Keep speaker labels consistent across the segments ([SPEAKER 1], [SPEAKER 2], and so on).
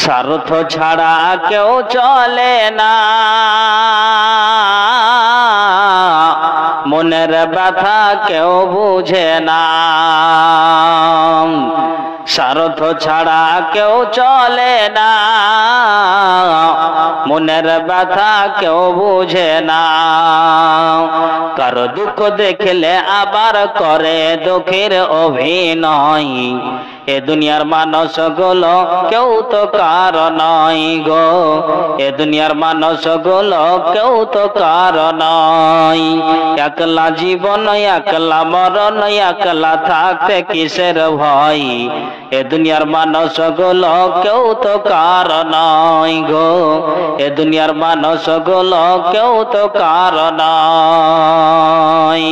[SPEAKER 1] স্বার্থ ছাড়া কেউ চলে না, মনের ব্যথা কেউ বুঝে না। স্বার্থ ছাড়া কেউ চলে না, মনের ব্যথা কেউ বুঝে না। কারো দুঃখ দেখলে আবার করে দুঃখের অভিনয়, এ দুনিয়ার মানুষগুলো কেউ তো কারো নয় গো, এ দুনিয়ার মানুষগুলো কেউ তো কারো নয়। একলা জীবন একলা মরণ, একলা থাকতে কিসের ভয়, এ দুনিয়ার মানুষগুলো কেউ তো কারো নয় গো, এ দুনিয়ার মানুষগুলো কেউ তো কারো নয়।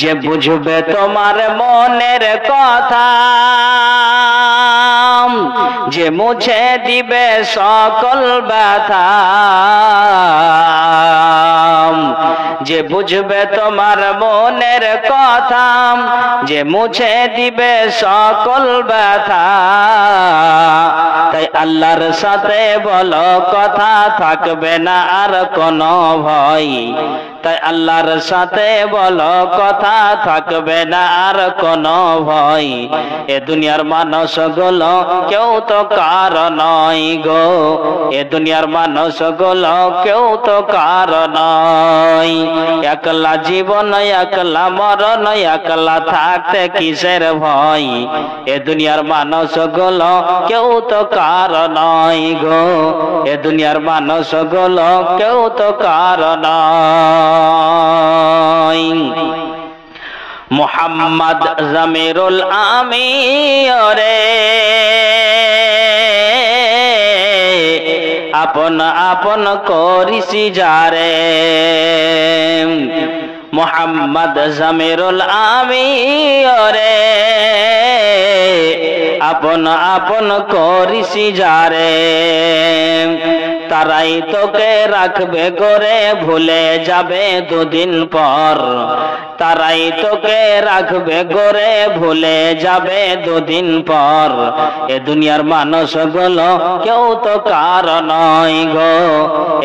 [SPEAKER 1] যে বুঝবে তোমার মনের কথা, যে মুছে দিবে সকল ব্যথা, যে বুঝবে তোমার মনের কথা, যে মুছে দিবে সকল ব্যথা। তাই আল্লাহর সাথে বলো কথা, থাকবে না আর কোনো ভয়। তাই আল্লাহর সাথে বলো কথা, থাকবে না আর কোনো ভয়। এ দুনিয়ার মানুষগুলো কেউ তো কারো নয় গো, এ দুনিয়ার মানুষগুলো কেউ তো কারো নয়। একলা জীবন একলা মরণ, একলা থাকতে কিসের ভয়, এ দুনিয়ার মানুষগুলো কেউ তো কারো নয় গো, এ দুনিয়ার মানুষগুলো কেউ তো কারো নয়। মুহাম্মদ জমিরুল আমিরে আপন আপন করিসি যারে, মুহাম্মদ জমিরুল আমিরে আপন আপন করিসি যারে। তারাই তোকে রাখবে করে, ভুলে যাবে দুদিন পর। তারাই তোকে রাখবে করে, ভুলে যাবে দুদিন পর। এ দুনিয়ার মানুষগুলো কেউ তো কারো নয় গো,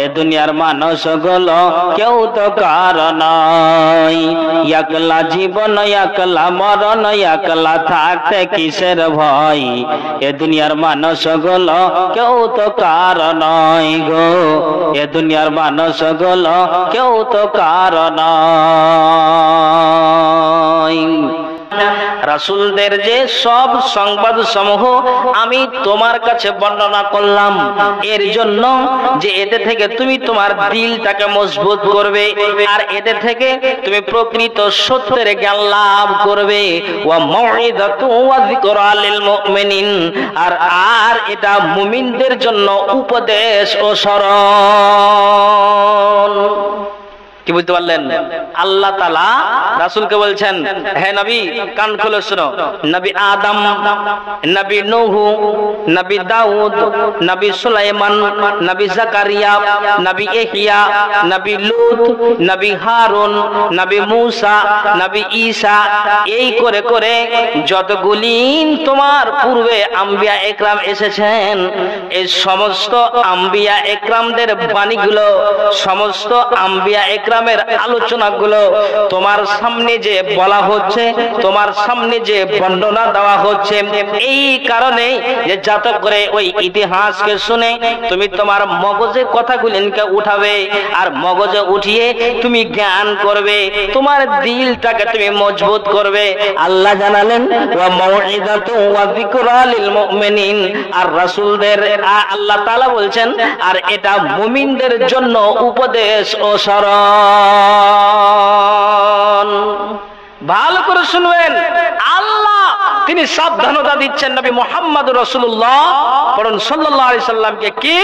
[SPEAKER 1] এ দুনিয়ার মানুষগুলো কেউ তো কারো নয়। একলা জীবন একলা মরণ, একলা থাকতে কিসের ভয়, এ দুনিয়ার মানুষগুলো কেউ তো কারো নয় গো, এ দুনিয়ার মানুষগুলো কেউ তো কারো নয়। রাসূলদের যে সব সংবাদ সমূহ আমি তোমার কাছে বর্ণনা করলাম, এর জন্য যে এতে থেকে তুমি তোমার দিলটাকে মজবুত করবে, আর এতে থেকে তুমি প্রকৃত সত্যের জ্ঞান লাভ করবে। ওয়া মাউইযাতু ওয়া যিকরা লিল মুমিনিন, আর এটা মুমিনদের জন্য উপদেশ ও স্মরণ। কি বুঝতে পারলেন? আল্লাহ তাআলা রাসূলকে বলছেন, হে নবী কান খুলে শোনো, নবী আদম, নবী নূহ, নবী দাউদ, নবী সুলাইমান, নবী জাকারিয়া, নবী ইহইয়া, নবী লূত, নবী হারুন, নবী মূসা, নবী ঈসা, এই করে করে যতগুলি তোমার পূর্বে আম্বিয়া একরাম এসেছেন, এই সমস্ত আম্বিয়া একরামদের বাণীগুলো, সমস্ত আম্বিয়া একরামের আলোচনাগুলো তোমার সামনে যে বলা হচ্ছে, তোমার সামনে যে বর্ণনা দেওয়া হচ্ছে, এই কারণে যে যাতে করে ওই ইতিহাসকে শুনে তুমি তোমার মগজে কথাগুলিকে উঠাবে, আর মগজে উঠিয়ে তুমি জ্ঞান করবে, তোমার দিলটাকে তুমি মজবুত করবে। আল্লাহ জানালেন ওয়া মাউইযাতু ওয়া যিকরা লিল মুমিনিন, আর রাসূলদের আল্লাহ তাআলা বলছেন আর এটা মুমিনদের জন্য উপদেশ ও স্মরণ। ভালো করে শুনবেন, আল্লাহ তিনি সাবধানতা দিচ্ছেন নবী মুহাম্মদুর রাসূলুল্লাহ সাল্লাল্লাহু আলাইহি সাল্লামকে, কি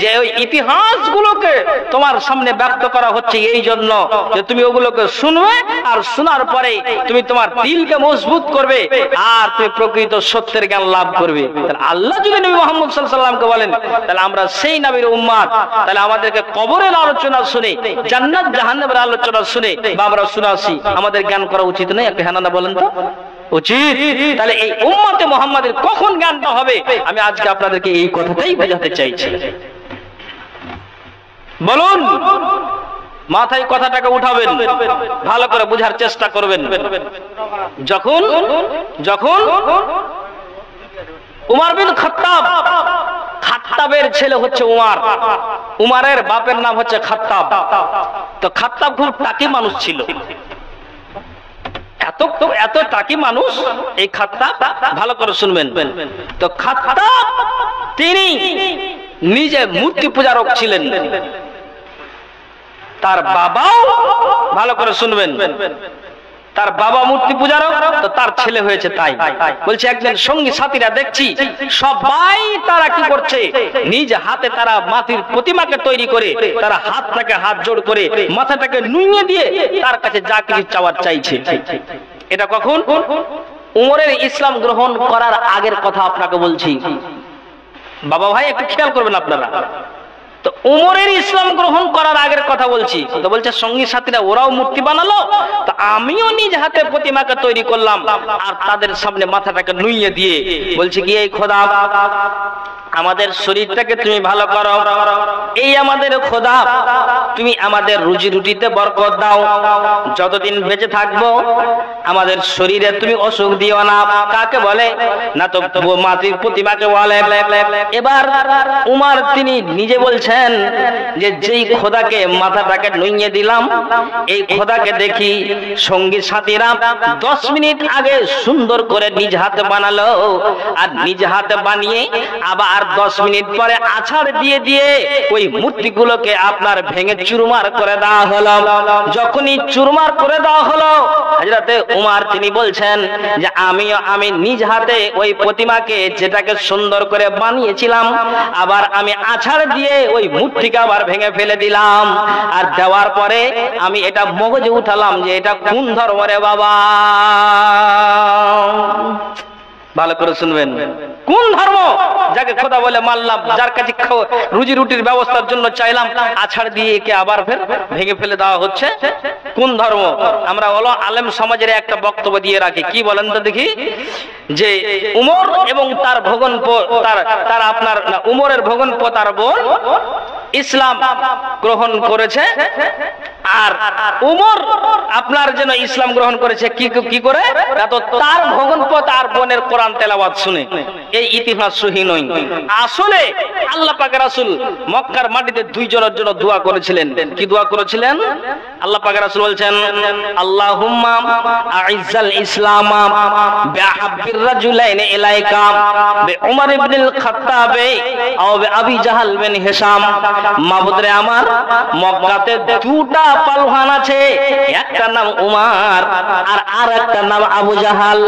[SPEAKER 1] যে ওই ইতিহাসগুলোকে তোমার সামনে ব্যক্ত করা হচ্ছে এই জন্য যে তুমি ওগুলোকে শুনবে, আর শোনার পরে তুমি তোমার দিলকে মজবুত করবে, আর তুমি প্রকৃত সত্যের জ্ঞান লাভ করবে। তাহলে আল্লাহ যদি নবী মুহাম্মদ সাল্লাল্লাহু আলাইহি সাল্লামকে বলেন, তাহলে আমরা সেই নবীর উম্মত, তাহলে আমাদেরকে কবরের আলোচনা শুনে, জান্নাত জাহান্নামের আলোচনা শুনে বা আমরা শুনাছি, আমাদের জ্ঞান করা উচিত নয়? একটা হ্যাঁ না বলেন তো। উচিত। তাহলে এই উম্মতে মুহাম্মাদের কখন জ্ঞানটা হবে, আমি আজকে আপনাদেরকে এই কথাটাই বোঝাতে চাইছি। বলুন, মাথায় কথাটাকে উঠাবেন, ভালো করে বোঝার চেষ্টা করবেন। যখন যখন উমর বিন খাত্তাব, খাত্তাবের ছেলে হচ্ছে উমর, উমরের বাপের নাম হচ্ছে খাত্তাব। তো খাত্তাব খুব টাকি মানুষ ছিল, এত টাকি মানুষ এই খাত্তাব, ভালো করে শুনবেন। তো খাত্তাব তিনি নিজে মূর্তি পূজারক ছিলেন। তার বাবাও, ভালো করে শুনবেন, তার বাবা মূর্তি পূজারক, তো তার ছেলে হয়েছে তাই। বলছে একজন সঙ্গী সাথীরা দেখছি সবাই তারা কি করছে, নিজ হাতে তারা মাটির প্রতিমাকে তৈরি করে তারা হাতটাকে হাত জোড় করে মাথাটাকে নুইয়ে দিয়ে তার কাছে যা কিছু চাওয়ার চাইছে। এটা কখন? উমরের ইসলাম গ্রহণ করার আগের কথা আপনাকে বলছি। বাবা ভাই একটু খেয়াল করবেন আপনারা। তো উমরের ইসলাম গ্রহণ করার আগের কথা বলছি। তো বলছে সঙ্গী সাথীরা ওরাও মূর্তি বানালো, তো আমিও নিজ হাতে প্রতিমাকে তৈরি করলাম আর তাদের সামনে মাথাটাকে নুইয়ে দিয়ে বলছি কি, এই খোদা আমাদের শরীরটাকে তুমি ভালো করো, এই আমাদের খোদা তুমি আমাদের রুজি রুটিতে বরকত দাও, যতদিন বেঁচে থাকবো আমাদের শরীরে তুমি অসুখ দিও না। কাকে বলে না, তো মাটির প্রতিমাকে বলে। এবার উমর তিনি নিজে বলছেন যে যেই খোদাকে মাথাটাকে নুইয়ে দিলাম, এই খোদাকে দেখি সঙ্গী সাথীরা 10 মিনিট আগে সুন্দর করে নিজ হাতে বানালো, আর নিজ হাতে বানিয়ে আবার 10 মিনিট পরে আছাড় দিয়ে দিয়ে ওই মূর্তিগুলোকে আপনার ভেঙে চুরমার করে দেওয়া হলো। যখনই চুরমার করে দেওয়া হলো, হযরতে উমর তিনি বলছেন যে আমি নিজ হাতে ওই প্রতিমাকে যেটাকে সুন্দর করে বানিয়েছিলাম আবার আমি আছাড় দিয়ে ওই মূর্তিকে আবার ভেঙে ফেলে দিলাম। আর দেওয়ার পরে আমি এটা মগজে উঠালাম যে এটা কোন ধর্ম রে বাবা। ভালো করে শুনবেন, কোন ধর্ম যাকে খোদা বলে মানলাম, যার কাছে রুজি রুটির ব্যবস্থার জন্য চাইলাম, আছাড় দিয়ে একে আবার ফের ভেঙে ফেলে দেওয়া হচ্ছে, কোন ধর্ম? আমরা হলো আলেম সমাজের একটা বক্তব্য দিয়ে রাখি, কি বলেন তো দেখি, যে উমর এবং তার ভগনপো তার আপনার উমরের ভগনপো তার বোন ইসলাম গ্রহণ করেছে, আর উমর আপনার যেন ইসলাম গ্রহণ করেছে কি করে, তো তার ভগনপো তার বোনের কোরআন তেলাওয়াত শুনে। এই ইতিহাস সহি নয়। আসলে আল্লাহ পাকের রাসূল মক্কার মাটিতে দুইজনের জন্য দোয়া করেছিলেন। কি দোয়া করেছিলেন? আল্লাহ পাকের রাসূল বলছেন, আল্লাহুম্মা আইজ্জাল ইসলাম বিআহাব্বির রাজুলাইনি ইলাইকা বিউমর ইবনুল খাত্তাব আও বিআবি জাহাল বিন হিশাম। মাবুদ রে আমার, মক্কাতে দুটা পালওয়ান আছে, একটা নাম উমর আর আরেকটা নাম আবু জাহাল।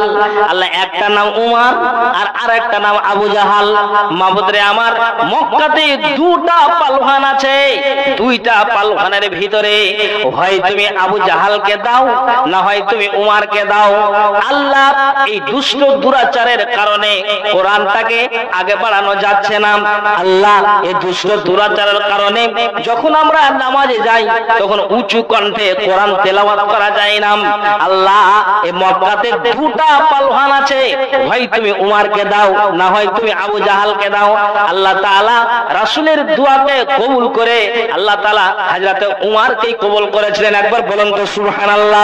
[SPEAKER 1] আল্লাহ একটা নাম উমর আর আরেকটা নাম আবু জাহাল। মাবুদ রে আমার, মক্কাতে দুটা পালওয়ান আছে, দুইটা পালওয়ানের ভিতরে হয় তুমি আবু জাহালকে দাও, না হয় তুমি উমরকে দাও। আল্লাহ এই দুষ্ট দুরাচারের কারণে কোরআনটাকে আগে বাড়ানো যাচ্ছে না। আল্লাহ এই দুষ্ট দুরাচারের কারণে যখন আমরা নামাজে যাই তখন উঁচু কণ্ঠে কোরআন তেলাওয়াত করা যায় না। আল্লাহ এই মক্কাতে দুটা পালওয়ান আছে, হয় তুমি উমরকে দাও, না হয় তুমি আবু জাহালকে দাও। আল্লাহ তাআলা রাসূলের দোয়াকে কবুল করে আল্লাহ তাআলা হযরতে উমরকেই কবুল করেছিলেন। একবার বলুন তো সুবহানাল্লাহ।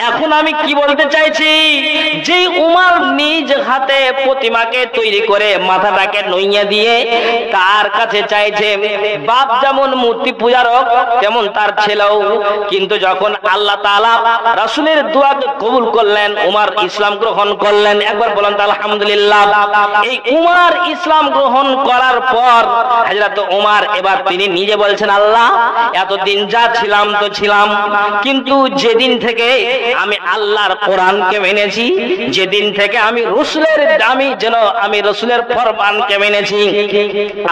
[SPEAKER 1] এখন আমি কি বলতে চাইছি, যে উমর নিজ হাতে প্রতিমাকে তৈরি করে মাথাটাকে নুইয়ে দিয়ে তার কাছে চাইছে, বাপ যেমন মূর্তি পূজারক তেমন তার ছেলেও। কিন্তু যখন আল্লাহ তাআলা রাসূলের দোয়াকে কবুল করলেন, উমর ইসলাম গ্রহণ করলেন। একবার বলেন তো আলহামদুলিল্লাহ। এই উমর ইসলাম গ্রহণ করার পর হযরত উমর এবার তিনি নিজে বলছেন, আল্লাহ এতদিন যা ছিলাম তো ছিলাম, কিন্তু যেদিন থেকে আমি আল্লাহর কোরআনকে মেনেছি, যেদিন থেকে আমি রাসূলের ফরমানকে মেনেছি,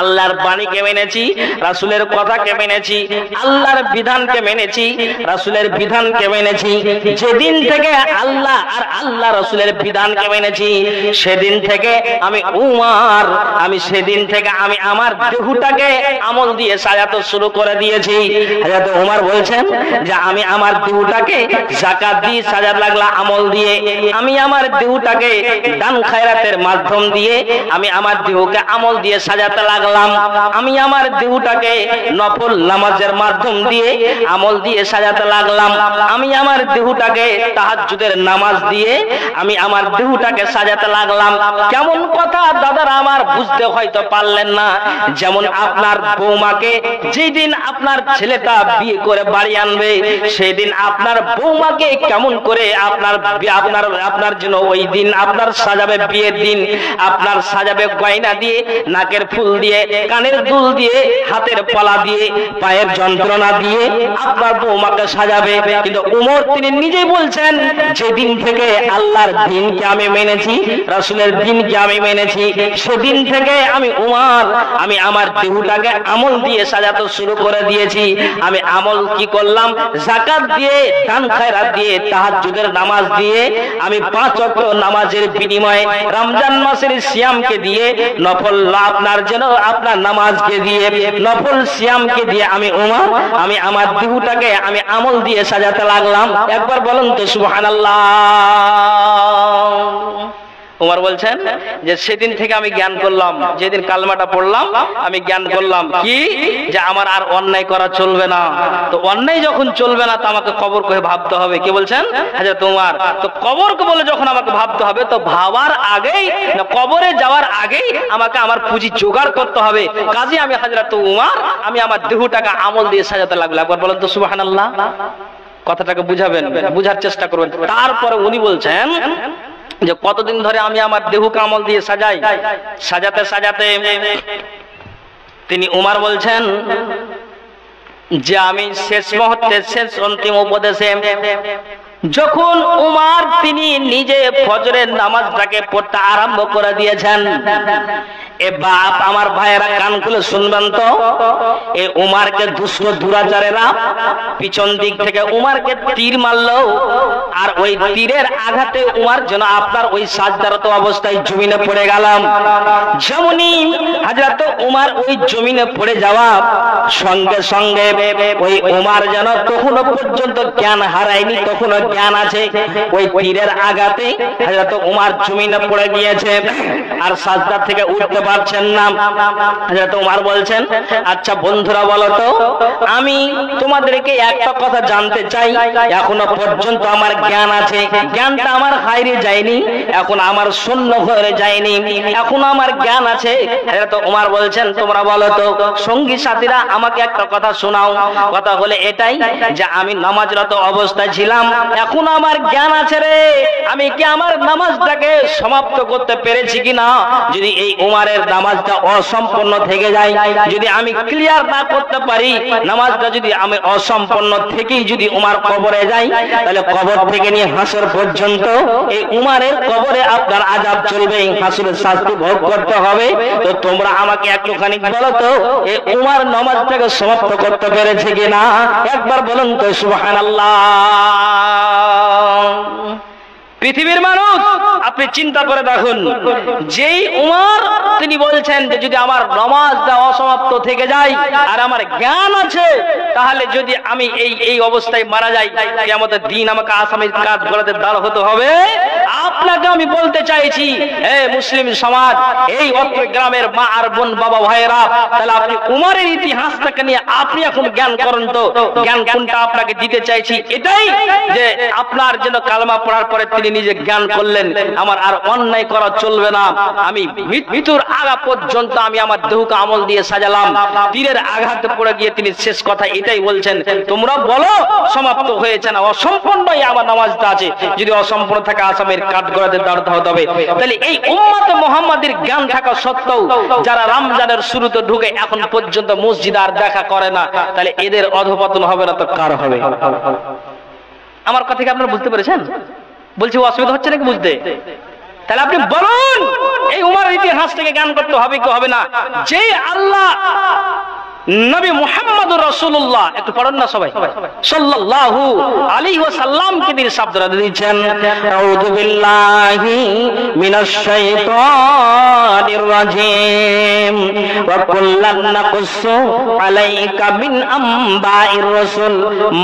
[SPEAKER 1] আল্লাহর বাণীকে মেনেছি, রাসূলের কথাকে মেনেছি, আল্লাহর বিধানকে মেনেছি, মেনেছি, রাসূলের বিধানকে মেনেছি, যেদিন থেকে আল্লাহ আর আল্লাহ রাসূলের বিধানকে মেনেছি, সেদিন থেকে আমি উমর, আমি সেদিন থেকে আমি আমার দেহটাকে আমল দিয়ে সাজাতে শুরু করে দিয়েছি। হযরত উমর বলছেন যে আমি আমার দেহটাকে যাকাত দিয়ে সাজাতে লাগলাম, আমল দিয়ে। আমি আমার দেহটাকে দান খায়রাতের মাধ্যম দিয়ে আমি আমার দেহকে আমল দিয়ে সাজাতে লাগলাম। আমি আমার দেহটাকে নফল নামাজের মাধ্যম দিয়ে আমল দিয়ে সাজাতে লাগলাম। আমি আমার দেহটাকে তাহাজ্জুদের নামাজ দিয়ে আমি আমার দেহটাকে সাজাতে লাগলাম। কেমন কথা দাদারা আমার, বুঝতে হয়তো পারলেন না। যেমন আপনার বৌমাকে যেদিন আপনার ছেলেটা বিয়ে করে বাড়ি আনবে, সেদিন আপনার বৌমাকে কেমন করে আপনার জন্য ওই দিন আপনার সাজাবে, বিয়ের দিন আপনার সাজাবে গয়না দিয়ে, নাকের ফুল দিয়ে, কানের দুল দিয়ে, হাতের পলা দিয়ে, পায়ের যন্ত্রণা দিয়ে আপনার বৌমাকে সাজাবে। কিন্তু উমর তিনি নিজেই বলছেন, যেদিন থেকে আল্লাহর দ্বীনকে আমি মেনেছি, রাসূলের দ্বীনকে আমি মেনেছি, সেদিন থেকে আমি উমর, আমি আমার দেহটাকে আমল দিয়ে সাজাতে শুরু করে দিয়েছি। আমি আমল কি করলাম? যাকাত দিয়ে, দান খায়রাত দিয়ে, তাহাজ্জুদের নামাজ দিয়ে, আমি 5 ওয়াক্ত নামাজের বিনিময়ে রমজান মাসের সিয়ামকে দিয়ে, নফল আপনার জন্য আপনার নামাজকে দিয়ে, নফল সিয়ামকে দিয়ে আমি উমর, আমি আমার দেহটাকে আমি আমল দিয়ে সাজাতে লাগলাম। একবার বলুন তো সুবহানাল্লাহ। উমর বলছেন যে সেদিন থেকে আমি জ্ঞান করলাম, যেদিন কালমাটা পড়লাম আমি জ্ঞান করলাম কি, যে আমার আর অন্যায় করা চলবে না। তো অন্যায় যখন চলবে না, তো আমাকে কবরকে ভাবতে হবে। কি বলছেন হযরত উমর? তো কবরকে বলে যখন আমাকে ভাবতে হবে, তো ভাবার আগেই, কবরে যাওয়ার আগেই আমাকে আমার পুঁজি জোগাড় করতে হবে। কাজে আমি হযরত উমর, আমি আমার দেহটাকে আমল দিয়ে সাজাতে লাগলাম। একবার বলেন তো সুবহানাল্লাহ। কথাটাকে বুঝাবেন, বুঝার চেষ্টা করবেন। তারপরে উনি বলছেন যে কতদিন ধরে আমি আমার দেহকে আমল দিয়ে সাজাই, সাজাতে সাজাতে তিনি উমর বলছেন যে আমি শেষ মুহূর্তে, শেষ অন্তিম উপদেশে যখন উমর তিনি নিজে ফজরের নামাজটাকে পড়তে আরম্ভ করে দিয়েছেন, এ বাপ আমার ভাইয়েরা কান খুলে শুনবেন তো, এ উমরকে দুরাচারেরা পিছন দিক থেকে উমরকে তীর মারলো, আর ওই তীরের আঘাতে উমর যেন আপনার ওই সাজদারত অবস্থায় জমিনে পড়ে গেলাম। যেমনই হযরত উমর ওই জমিনে পড়ে যাওয়া সঙ্গে সঙ্গে ওই উমর যেন তখনো পর্যন্ত জ্ঞান হারায়নি, তখনো জ্ঞান আছে। ওই তীরের আঘাতে হযরত উমর জমিনে পড়ে গিয়েছে আর সাজদা থেকে উঠতে পারছেন না। হযরত উমর বলছেন, আচ্ছা বন্ধুরা বলো তো, আমি তোমাদেরকে একটা কথা জানতে চাই, এখনো পর্যন্ত আমার জ্ঞান আছে, জ্ঞানটা আমার হারিয়ে যায়নি, এখন আমার শূন্য হয়ে যায়নি, এখন আমার জ্ঞান আছে। হযরত উমর বলছেন, তোমরা বলো তো সঙ্গী সাথীরা, আমাকে একটা কথা শোনাও। কথা হলে এটাই যে আমি নামাজরত অবস্থায় ছিলাম, এখন আমার জ্ঞান আছে রে, আমি কি আমার নামাজটাকে সমাপ্ত করতে পেরেছি কিনা? যদি এই উমরের নামাজটা অসম্পূর্ণ থেকে যায়, যদি আমি ক্লিয়ার না করতে পারি নামাজটা, যদি আমি অসম্পূর্ণ থেকেই যদি উমর কবরে যাই, তাহলে কবর থেকে নিয়ে হাসর পর্যন্ত এই উমরের কবরে আপনার আযাব চলবে, হাসরের শাস্তি ভোগ করতে হবে। তো তোমরা আমাকে একটুখানি বলো তো, এই উমর নামাজটাকে সমাপ্ত করতে পেরেছে কিনা? একবার বলুন তো সুবহানাল্লাহ। পৃথিবীর মানুষ, আপনি চিন্তা করে দেখুন, যেই উমর তিনি বলছেন যে যদি আমার নামাজটা অসমাপ্ত থেকে যায় আর আমার জ্ঞান আছে, তাহলে যদি আমি এই অবস্থায় মারা যাই, কিয়ামতের দিন আমাকে আসামির কাঠ গড়াতে দাঁড় হতে হবে। আপনাকে আমি বলতে চাইছি, হে মুসলিম সমাজ, এই অত্র গ্রামের মা আর বোন, বাবা ভাইয়েরা, তাহলে আপনি উমরের ইতিহাসটাকে নিয়ে আপনি এখন জ্ঞান করেন তো। জ্ঞান কোনটা আপনাকে দিতে চাইছি এটাই, যে আপনার যেন কালমা পড়ার পরে তিনি নিজে জ্ঞান করলেন, আমার আর অন্যায় করা চলবে না, আমি মৃত্যুর আগা পর্যন্ত আমি আমার দেহকে আমল দিয়ে সাজালাম। তীরের আঘাতে পড়ে গিয়ে তিনি শেষ কথা এটাই বলছেন, তোমরা বলো সমাপ্ত হয়েছে না, অসম্পূর্ণই আমার নামাজটা আছে, যদি অসম্পূর্ণ থাকে আসামের কাঠগড়াতে দাঁড়াতে হবে। তাহলে এই উম্মতে মুহাম্মাদের জ্ঞান থাকা সত্ত্বেও যারা রমজানের শুরুতে ঢুকে এখন পর্যন্ত মসজিদ আর দেখা করে না, তাহলে এদের অধঃপতন হবে না তো কার হবে? আমার কথা কি আপনারা বুঝতে পেরেছেন? বলছি অসুবিধা হচ্ছে নাকি বুঝতে? তাহলে আপনি বলুন, এই উমরের ইতিহাস থেকে জ্ঞান করতে হবে কি হবে না? যে আল্লাহ নবী মুহাম্মদুর রাসূলুল্লাহ, একটু পড়ুন না সবাই, সাল্লাল্লাহু আলাইহি ওয়াসাল্লামকে তিনি শব্দ দিয়েছেন, আউযু বিল্লাহি মিনাশ শাইতানির রাজিম ওয়া কুল্লান নাকুসু আলাইকা মিন আম্বাইর রাসূল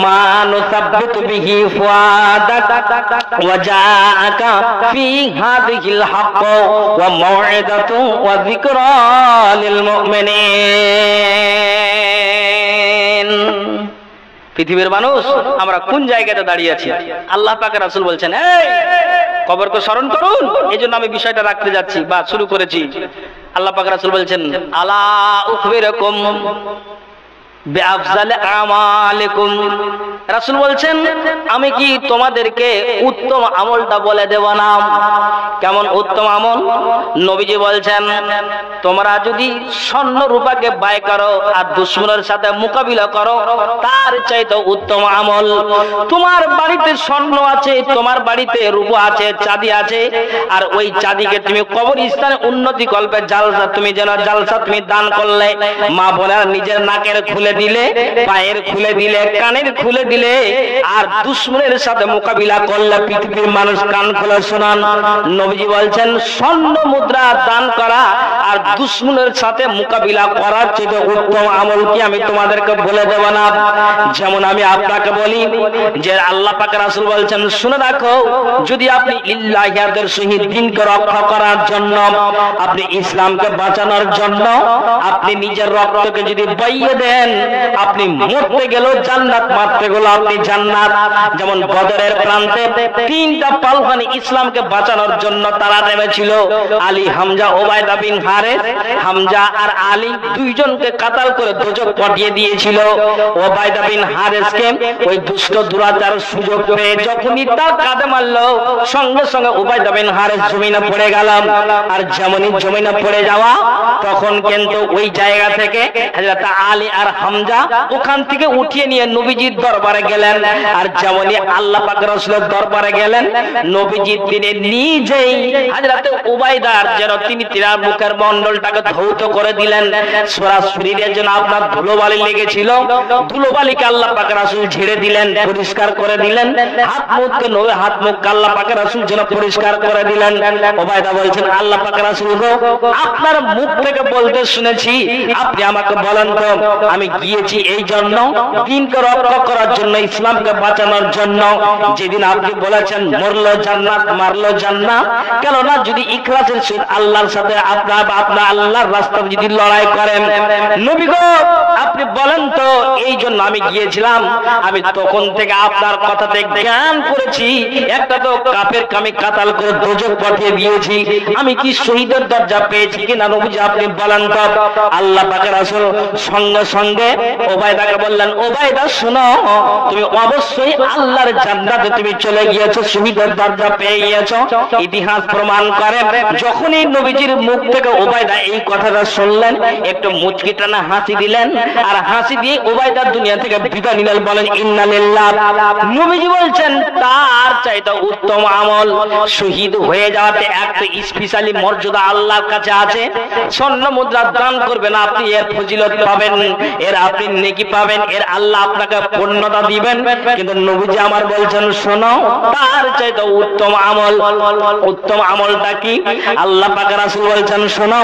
[SPEAKER 1] মা নুসাব্বিতু বিহি ফুআদাক ওয়া জাআকা ফি হাযিহিল হক ওয়া মাউইদাতু ওয়া যিকরা লিল মুমিনিন। পৃথিবীর মানুষ আমরা কোন জায়গাতে দাঁড়িয়ে আছি? আল্লাহ পাকের রাসূল বলছেন, এই কবরকে স্মরণ করুন। এই জন্য আমি বিষয়টা রাখতে যাচ্ছি বা শুরু করেছি। আল্লাহ পাকের রাসূল বলছেন, আলা উখবিরকুম বিআফজালি আমালিকুম। রাসূল বলছেন, আমি কি তোমাদেরকে উত্তম আমলটা বলে দেব না? কেমন উত্তম আমল? নবীজি বলছেন, তোমরা যদি স্বর্ণ রূপাকে ব্যয় করো আর দুশমনের সাথে মোকাবিলা করো, তার চাইতে উত্তম আমল। তোমার বাড়িতে স্বর্ণ আছে, তোমার বাড়িতে রূপা আছে, চাঁদি আছে, আর ওই চাঁদিকে তুমি কবরস্থানে উন্নতি কল্পে জালসা, তুমি যেন জালসা তুমি দান করলে, মা বোনেরা নিজের নাকের খুলে দিলে, পায়ের খুলে দিলে, কানের খুলে দিলে, আর দুশমনের সাথে মোকাবিলা করলে, পৃথিবীর মানুষ কান খুলে শোনান, নবীজি বলছেন স্বর্ণ মুদ্রা দান করা আর দুশমনের সাথে মোকাবিলা করার চেয়ে উত্তম আমল কি আমি তোমাদেরকে বলে দেব না? যেমন আমি আপনাকে বলি যে আল্লাহ পাকের রাসূল বলছেন, শুনে রাখো, যদি আপনি ইল্লাহিয়াদের শহীদ দিনকে রক্ষা করার জন্য, আপনি ইসলামকে বাঁচানোর জন্য আপনি নিজের রক্তকে যদি বইয়ে দেন, আপনি মরতে গেলেও জান্নাত, মারতে গেলেও আপনি জান্নাত। যেমন বদরের প্রান্তে তিনটা পালখানি ইসলামকে বাঁচানোর জন্য তারা নেমেছিল। আলী, হামজা, ওবায়দা বিন হারেস। হামজা আর আলী দুইজনকে কাতাল করে দোজখ পাঠিয়ে দিয়েছিল। ওবায়দা বিন হারেসকে ওই দুষ্ট দুরাচার সুযোগ পেয়ে যখনই তার কাঁধে মারলো, সঙ্গে সঙ্গে ওবায়দা বিন হারেস জমিনে পড়ে গেলাম। আর যেমনই জমিনে পড়ে যাওয়া, তখন কিন্তু ওই জায়গা থেকে হযরত আলী আর হামজা ওখান থেকে উঠিয়ে নিয়ে নবীজির দরবারে গেলেন। আর যেমনই আল্লাহ পাকের রাসূলের দরবারে গেলেন, নবীজি তিনি নিজেই হযরত ওবায়দার যেন তিনি তিনার মুখের মণ্ডলটাকে ধৌত করে দিলেন। শরীরের জন্য আপনার ধুলোবালি লেগেছিল, ধুলোবালিকে আল্লাহ পাকের রাসূল ঝেড়ে দিলেন, পরিষ্কার করে দিলেন। হাত মুখ আল্লাহ পাকের রাসূল যেন পরিষ্কার করে দিলেন। ওবায়দা বলছেন, আল্লাহ পাকের রাসূল গো, আপনার মুখ থেকে বলতে শুনেছি, আপনি আমাকে বলেন তো, আমি গিয়েছি এই জন্য দিনকে রক্ষা করার জন্য, ইসলামকে বাঁচানোর জন্য। যেদিন আপনি বলেছেন মরলো জান্নাত, মারলো জান্নাত, কেননা যদি ইখলাসের সহিত আল্লাহর সাথে আপনার আল্লাহর রাস্তায় যদি লড়াই করেন, নবী গো আপনি বলেন তো, এই জন্য আমি গিয়েছিলাম। আমি তখন থেকে আপনার কথাতে জ্ঞান করেছি, একটা তো কাফেরকে আমি কাতাল করে দোজখ পাঠিয়ে দিয়েছি, আমি কি শহীদের দরজা পেয়েছি কিনা নবীজি আপনি বলেন তো। আল্লাহ পাকের রাসূল সঙ্গে সঙ্গে ওবায়দাকে বললেন, ওবায়দা শোনো, তুমি অবশ্যই আল্লাহর জান্নাতে তুমি চলে গিয়েছো, শহীদের দরজা পেয়ে গিয়েছো। ইতিহাস প্রমাণ করে, যখনই নবীজির মুখ থেকে ওবায়দা এই কথাটা শুনলেন, একটু মুচকি টানা হাসি দিলেন, আর হাসি দিয়ে ওবায়দা দুনিয়া থেকে বিদায় নিলেন। বলেন ইন্না লিল্লাহ। নবীজি বলছেন, তার চাইতে উত্তম আমল শহীদ হয়ে যাওয়াতে একটা স্পেশালি মর্যাদা আল্লাহর কাছে আছে। স্বর্ণ মুদ্রা দান করবেন, আপনি এর ফজিলত পাবেন, এর আপনি নেকি পাবেন, এর আল্লাহ আপনাকে পূর্ণতা দিবেন। কিন্তু নবীজি আমার বলছেন, শোনো, তার চাইতে উত্তম আমল। উত্তম আমলটা কি? আল্লাহ পাক রাসূল বলছেন, শোনো,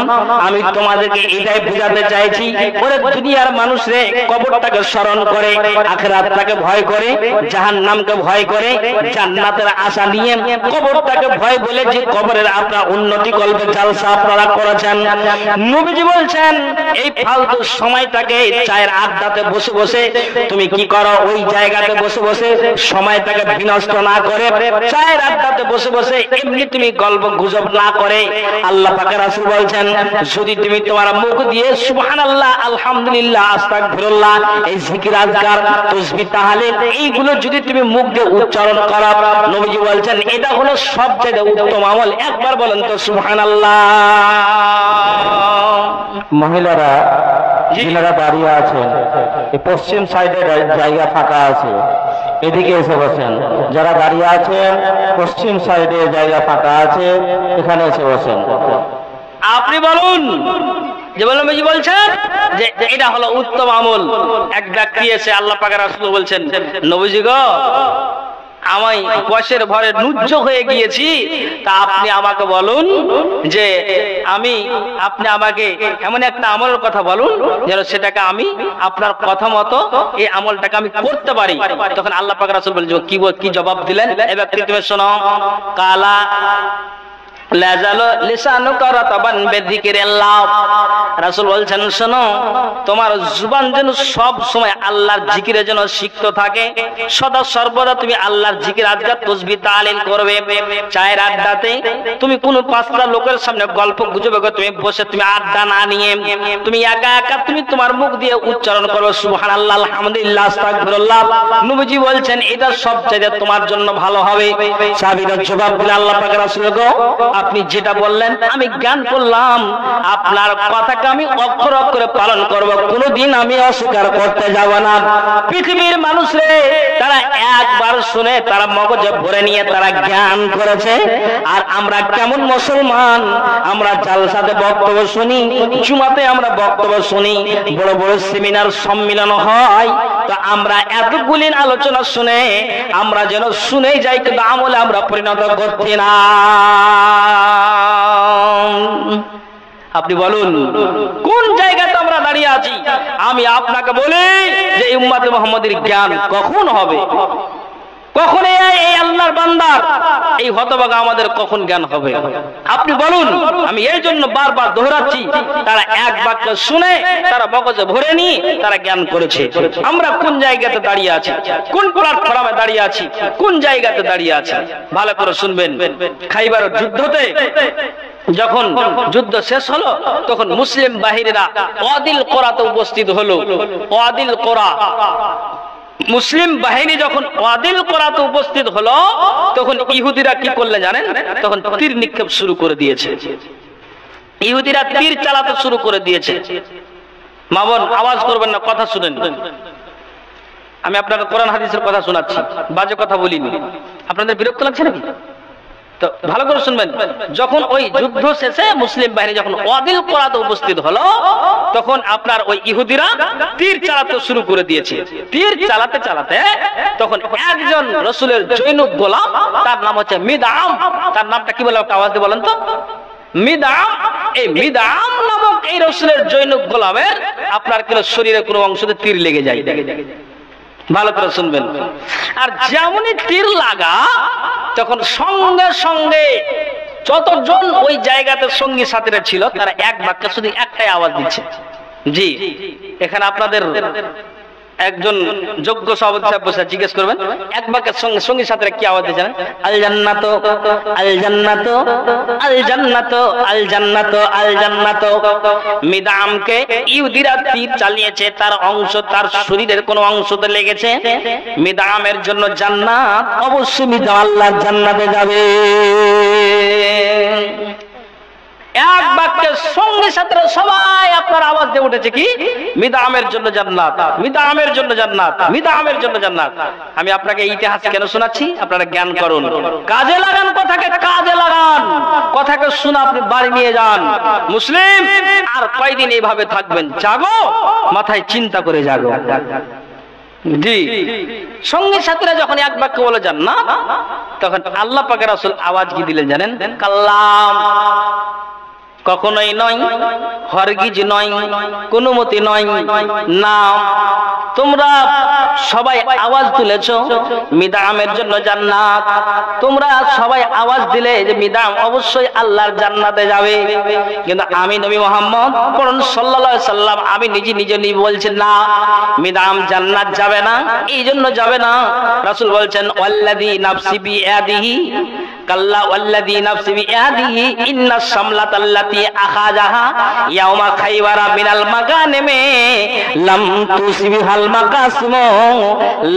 [SPEAKER 1] আমি তোমাদেরকে এটাই বোঝাতে চাইছি, ওরে দুনিয়ার মানুষ রে, কবরটাকে স্মরণ করে, আখিরাতটাকে ভয় করে, জাহান্নামকে ভয় করে, জান্নাতের আশা নিয়ে কবরটাকে ভয় বলে যে কবরের আপনার উন্নতি কল্পে জালসা আপনারা করেছেন। নবীজি বলছেন, এই ফালতু সময়টাকে চায়ের আড্ডাতে বসে বসে তুমি কি করো, ওই জায়গাতে বসে বসে সময়টাকে বিনষ্ট না করে, চায়ের আড্ডাতে বসে বসে এমনি তুমি গল্প গুজব না করে, আল্লাহ পাকের রাসূল বলছেন, যদি তুমি তোমার মুখ দিয়ে সুবহানাল্লাহ, আলহামদুলিল্লাহ, আস্তাগফিরুল্লাহ, এই জিকির আজকার, তাসবিহ, তাহলিল, এইগুলো যদি তুমি মুখ দিয়ে উচ্চারণ করো, নবীজি বলছেন এটা হলো সবচেয়ে উত্তম আমল। একবার বলেন তো সুবহানাল্লাহ।
[SPEAKER 2] মহিলারা যিনারা দাঁড়িয়ে আছেন, এই পশ্চিম সাইডে জায়গা ফাঁকা আছে, এদিকে এসে বসেন। যারা দাঁড়িয়ে আছেন পশ্চিম সাইডে জায়গা ফাঁকা আছে, এখানে এসে বসেন।
[SPEAKER 1] আপনি বলুন, যে নবীজি বলছেন যে এটা হলো উত্তম আমল। এক ব্যক্তি এসে আল্লাহ পাকের রাসূল বলছেন, নবীজি গো, আমি বয়সের ভরে নুজ্জ হয়ে গিয়েছি, তা আপনি আমাকে বলুন যে আপনি আমাকে এমন একটা আমলের কথা বলুন যেন সেটাকে আমি আপনার কথা মতো এই আমলটাকে আমি করতে পারি। তখন আল্লাহ পাক রাসূল বললেন, কি জবাব দিলেন? এই ব্যক্তি তুমি শোনো, কালা রাসূল বলছেন, শোনো, তোমার জুবান যেন সব সময় আল্লাহর জিকিরে যেন সিক্ত থাকে, সদা সর্বদা তুমি আল্লাহর জিকির আজকার তসবিহ তাহলিল করবে। চায়ের আড্ডাতে তুমি কোনো পাঁচটা লোকের সামনে গল্প গুজবে তুমি বসে তুমি আড্ডা না নিয়ে তুমি একা একা তুমি তোমার মুখ দিয়ে উচ্চারণ করো সুবহানাল্লাহ, আলহামদুলিল্লাহ, আস্তাগফিরুল্লাহ। নবীজি বলছেন এটা সবচেয়ে তোমার জন্য ভালো হবে। সাহাবীরা জবাব দিল, আল্লাহ পাক রাসূল গো, আপনি যেটা বললেন আমি জ্ঞান করলাম, আপনার কথাকে আমি অক্ষর অক্ষরে পালন করব, কোনোদিন আমি অস্বীকার করতে যাব না। পৃথিবীর মানুষরে তারা একবার শুনে তারা মগজে ভরে নিয়ে তারা জ্ঞান করেছে। আর আমরা কেমন মুসলমান, আমরা জালসাতে বক্তব্য শুনি, জুমাতে আমরা বক্তব্য শুনি, বড় বড় সেমিনার সম্মেলন হয়, তো আমরা এতগুলি আলোচনা শুনে আমরা যেন শুনেই যাই, কিন্তু আমলে আমরা পরিণত করছি না। আপনি বলুন কোন জায়গাতে আমরা দাঁড়িয়ে আছি? আমি আপনাকে বলি যে এই উম্মতে মুহাম্মাদের জ্ঞান কখন হবে? কখন এই আল্লাহর বান্দার এই হতভাগা আমাদের কখন জ্ঞান হবে? আপনি বলুন। আমি এই জন্য বারবার দোহরাচ্ছি, তারা এক বাক্য শুনে তারা মগজে ভরে নিয়ে তারা জ্ঞান করেছে। আমরা কোন জায়গাতে দাঁড়িয়ে আছি, কোন প্ল্যাটফর্মে দাঁড়িয়ে আছি, কোন জায়গাতে দাঁড়িয়ে আছি? ভালো করে শুনবেন। খাইবারের যুদ্ধতে যখন যুদ্ধ শেষ হলো, তখন মুসলিম বাহিনীরা ওয়াদিল কোরাতে উপস্থিত হলো। ওয়াদিল কোরা, মুসলিম বাহিনী যখন ওয়াদিল কোরাতে উপস্থিত হলো, তখন ইহুদিরা কি করলে জানেন? তখন তীর নিক্ষেপ শুরু করে দিয়েছে। ইহুদিরা তীর চালাতে শুরু করে দিয়েছে। মা বোন আওয়াজ করবেন না, কথা শুনেন। আমি আপনাদের কোরআন হাদিসের কথা শোনাচ্ছি, বাজে কথা বলিনি। আপনাদের বিরক্ত লাগছে নাকি? তো ভালো করে শুনবেন। যখন ওই যুদ্ধ শেষে মুসলিম বাহিনী যখন ওয়াদিল কোরাতে উপস্থিত হলো, তখন আপনার ওই ইহুদিরা তীর চালাতে শুরু করে দিয়েছে। তীর চালাতে চালাতে তখন একজন রাসূলের জৈনক গোলাম, তার নাম হচ্ছে মিদআম। তার নামটা কি বলে আওয়াজ দিয়ে বলেন তো? মিদআম। এই মিদআম নামক এই রাসূলের জৈনক গোলামের আপনার কোন শরীরে কোনো অংশতে তীর লেগে যায়। ভালো করে শুনবেন। আর যেমনই তীর লাগা, তখন সঙ্গে সঙ্গে যতজন ওই জায়গাতে সঙ্গী সাথীরা ছিল তারা এক বাক্যে শুধু একটাই আওয়াজ দিচ্ছে। জি, এখানে আপনাদের একজন যোগ্য সভাপতি সাহেব বসে জিজ্ঞেস করবেন, এক বাক্যের সঙ্গে সঙ্গী সাথীরা কি আওয়াজ দিচ্ছে? আল জান্নাত, আল জান্নাত, আল জান্নাত, আল জান্নাত, আল জান্নাত। মিদআমকে ইহুদিরা তীর চালিয়েছে, তার অংশ তার শরীরের কোন অংশতে লেগেছে। মিদআমের জন্য জান্নাত, অবশ্যই মিদআম আল্লাহর জান্নাতে যাবে। এক বাক্যের সঙ্গে সাথে সবাই আপনার আওয়াজ দিয়ে উঠেছে কি? মিদআমের জন্য জান্নাত, মিদআমের জন্য জান্নাত, মিদআমের জন্য জান্নাত। আমি আপনাকে ইতিহাস কেন শোনাচ্ছি? আপনারা জ্ঞান করুন, কাজে লাগান, কথাকে কাজে লাগান, কথাকে শুনে আপনি বাড়ি নিয়ে যান। মুসলিম আর কয়দিন এইভাবে থাকবেন? জাগো, মাথায় চিন্তা করে জাগো। জি, সঙ্গী সাথীরা যখন এক বাক্য বলে জান্নাত, তখন আল্লাহ পাকের রাসূল আওয়াজ কি দিলেন জানেন? কাল্লাম, কখনোই নয়, হরগিজ নয়, কোনো মতে নয়, না। তোমরা সবাই আওয়াজ তুলেছ মিদআমের জন্য জান্নাত, তোমরা সবাই আওয়াজ দিলে যে মিদআম অবশ্যই আল্লাহর জান্নাতে যাবে, কিন্তু আমি নবী মুহাম্মদ সাল্লাল্লাহু আলাইহি সাল্লাম আমি নিজে বলছি না, মিদআম জান্নাত যাবে না। এই জন্য যাবে না, রাসূল বলছেন ওয়াল্লাযী নাফসি বিয়াদিহি, কাল্লা ওয়াল্লাযী নাফসি বিয়াদিহি ইন্নাস সামলাতাল্লাতী আখাযাহা ইয়াওমা খাইবারা মিনাল মাগানিমে লাম তুসবিহাল মাকাসমু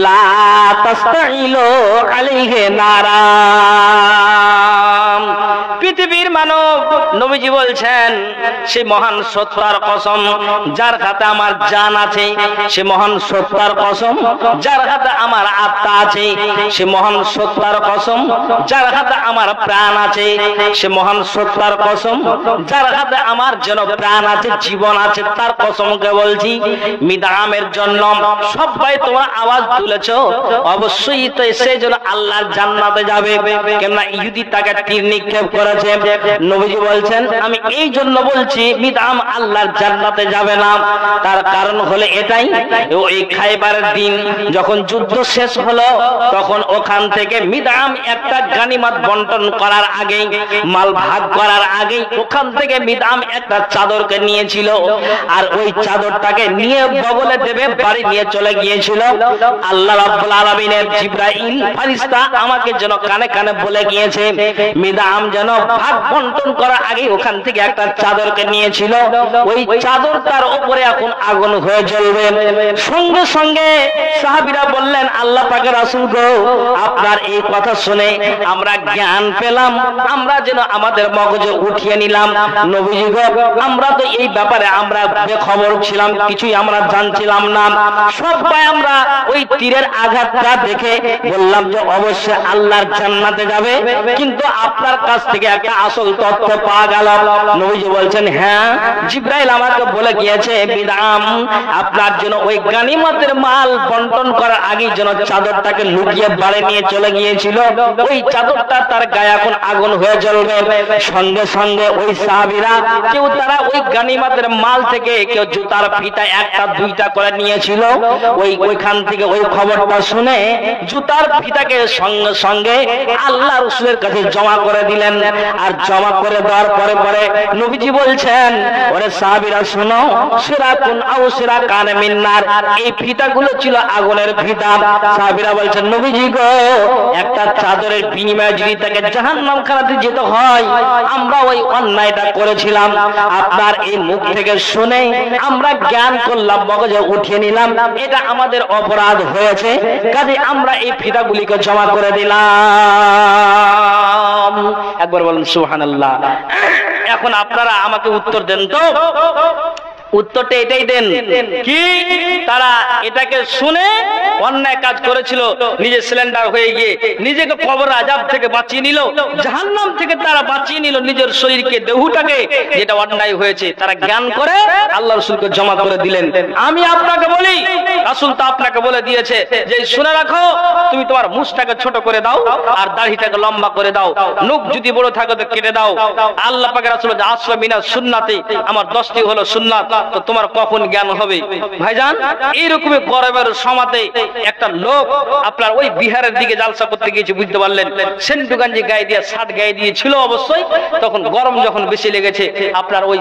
[SPEAKER 1] লা তাস্তাইলু আলাইহি নারা। পৃথিবীর মানব নবীজি বলছেন সে মহান সত্তার কসম যার হাতে আমার জান আছে, সে মহান সত্তার কসম যার হাতে আমার আত্মা আছে, সে মহান সত্তার কসম যার হাতে আমার প্রাণ আছে, সে মহান সত্তার কসম যার হাতে আমার যেন প্রাণ আছে, জীবন আছে, তার কসমকে বলছি। মিদআমের জন্য সবাই তোমরা আওয়াজ তুলেছো, অবশ্যই তো সেই জন্য আল্লাহর জান্নাতে যাবে। কেননা ইহুদি তাকে তীর নিক্ষেপ করেছে। নবীজি বলছেন আমি এই জন্য বলছি মিদআম আল্লাহর জান্নাতে যাবে না। তার কারণ হলো এটাই, ওই খায়বারের দিন যখন যুদ্ধ শেষ হলো তখন ওখান থেকে মিদআম একটা গানিমত বন্টন করার আগে, মাল ভাগ করার আগে ওখান থেকে মিদআম একটা চাদরকে নিয়েছিল, আর ওই চাদরটাকে নিয়ে বগলে দেবে বাড়ি নিয়ে চলে গিয়েছিল। আল্লাহ রাব্বুল আলামিনের জিবরাইল ফেরেশতা আমাকে যেন কানে কানে বলে গিয়েছে মিদআম যেন ভাগ বন্টন করার আগে ওখান থেকে একটা চাদরকে নিয়েছিল, ওই চাদরটার উপরে এখন আগুন হয়ে জ্বলবে। সঙ্গে সঙ্গে সাহাবীরা বললেন আল্লাহ পাকের রাসূল গো, আপনার এই কথা শুনে আমরা জ্ঞান পেলাম, আমরা যেন আমাদের মগজে উঠিয়ে নিলাম। নবীজি গো, আমরা তো এই ব্যাপারে আমরা বেখবর ছিলাম, কিছুই আমরা জানছিলাম না। সবাই আমরা ওই তীরের আঘাতটা দেখে বললাম যে অবশ্যই আল্লাহর জান্নাতে যাবে, কিন্তু আপনার কাছ থেকে একটা আসল তথ্য পাওয়া গেল। নবীজি বলছেন হ্যাঁ, জিবরাইল আমাকে বলে গিয়েছে মিদআম আপনার জন্য ওই গানিমতের মাল বন্টন করার আগে যেন চাদরটাকে লুকিয়ে বাড়ি নিয়ে চলে গিয়েছিল, ওই চাদরটা তার গায়ে এখন আগুন হয়ে জ্বলবে। সঙ্গে সঙ্গে ওই সাহাবীরা কেউ তারা ওই গানিমতের মাল থেকে কেউ জুতার ফিতা একটা দুইটা করে নিয়েছিল, ওইখান থেকে ওই খবরটা শুনে জুতার ফিতাকে সঙ্গে সঙ্গে আল্লাহ রাসূলের কাছে জমা করে দিলেন। আর জমা করে দেওয়ার পরে পরে নবীজি বলছেন ওরে সাহাবীরা শোনো, সিরাকুন আও সিরাকান মিন নার, এই ফিতাগুলো ছিল আগুনের ফিতা। সাহাবীরা বলছেন নবীজি গো, একটা চাদরের বিনিময়ে যদি তাকে জাহান্নাম খানাতে যেতে হয়, আমরা ওই অন্যায়টা করেছিলাম। আপনার এই মুখ থেকে শুনে আমরা জ্ঞান করলাম, মগজে উঠিয়ে নিলাম, এটা আমাদের অপরাধ হয়েছে, কাজে আমরা এই ফিতাগুলিকে জমা করে দিলাম। একবার বলুন সুবহানাল্লাহ। এখন আপনারা আমাকে উত্তর দেন তো, উত্তরটা এটাই দেন কি তারা এটাকে শুনে অন্যায় কাজ করেছিল, নিজে সিলিন্ডার হয়ে গিয়ে নিজেকে কবর আযাব থেকে বাঁচিয়ে নিল, জাহান্নাম থেকে তারা বাঁচিয়ে নিল নিজের শরীরকে, দেহটাকে, যেটা অন্যায় হয়েছে তারা জ্ঞান করে আল্লাহ রাসূলকে জমা করে দিলেন। আমি আপনাকে বলি রাসূল তো আপনাকে বলে দিয়েছে যে শুনে রাখো, তুমি তোমার মুছটাকে ছোট করে দাও আর দাড়িটাকে লম্বা করে দাও, নখ যদি বড় থাকে তো কেটে দাও। আল্লাহ পাকের রাসূল যে আসরা মিনাস সুন্নাতি, আমার 10টি হলো সুন্নাত, তো তোমার কখন জ্ঞান হবে? ভাইজান এইরকমই গরমের সমাতে একটা লোক আপনার ওই বিহারের দিকে জালসা করতে গিয়েছে, বুঝতে পারলেন, সেন্টু গাঞ্জি গায়ে দিয়ে শার্ট গায়ে দিয়ে ছিল অবশ্যই, তখন গরম যখন বেশি লেগেছে আপনার ওই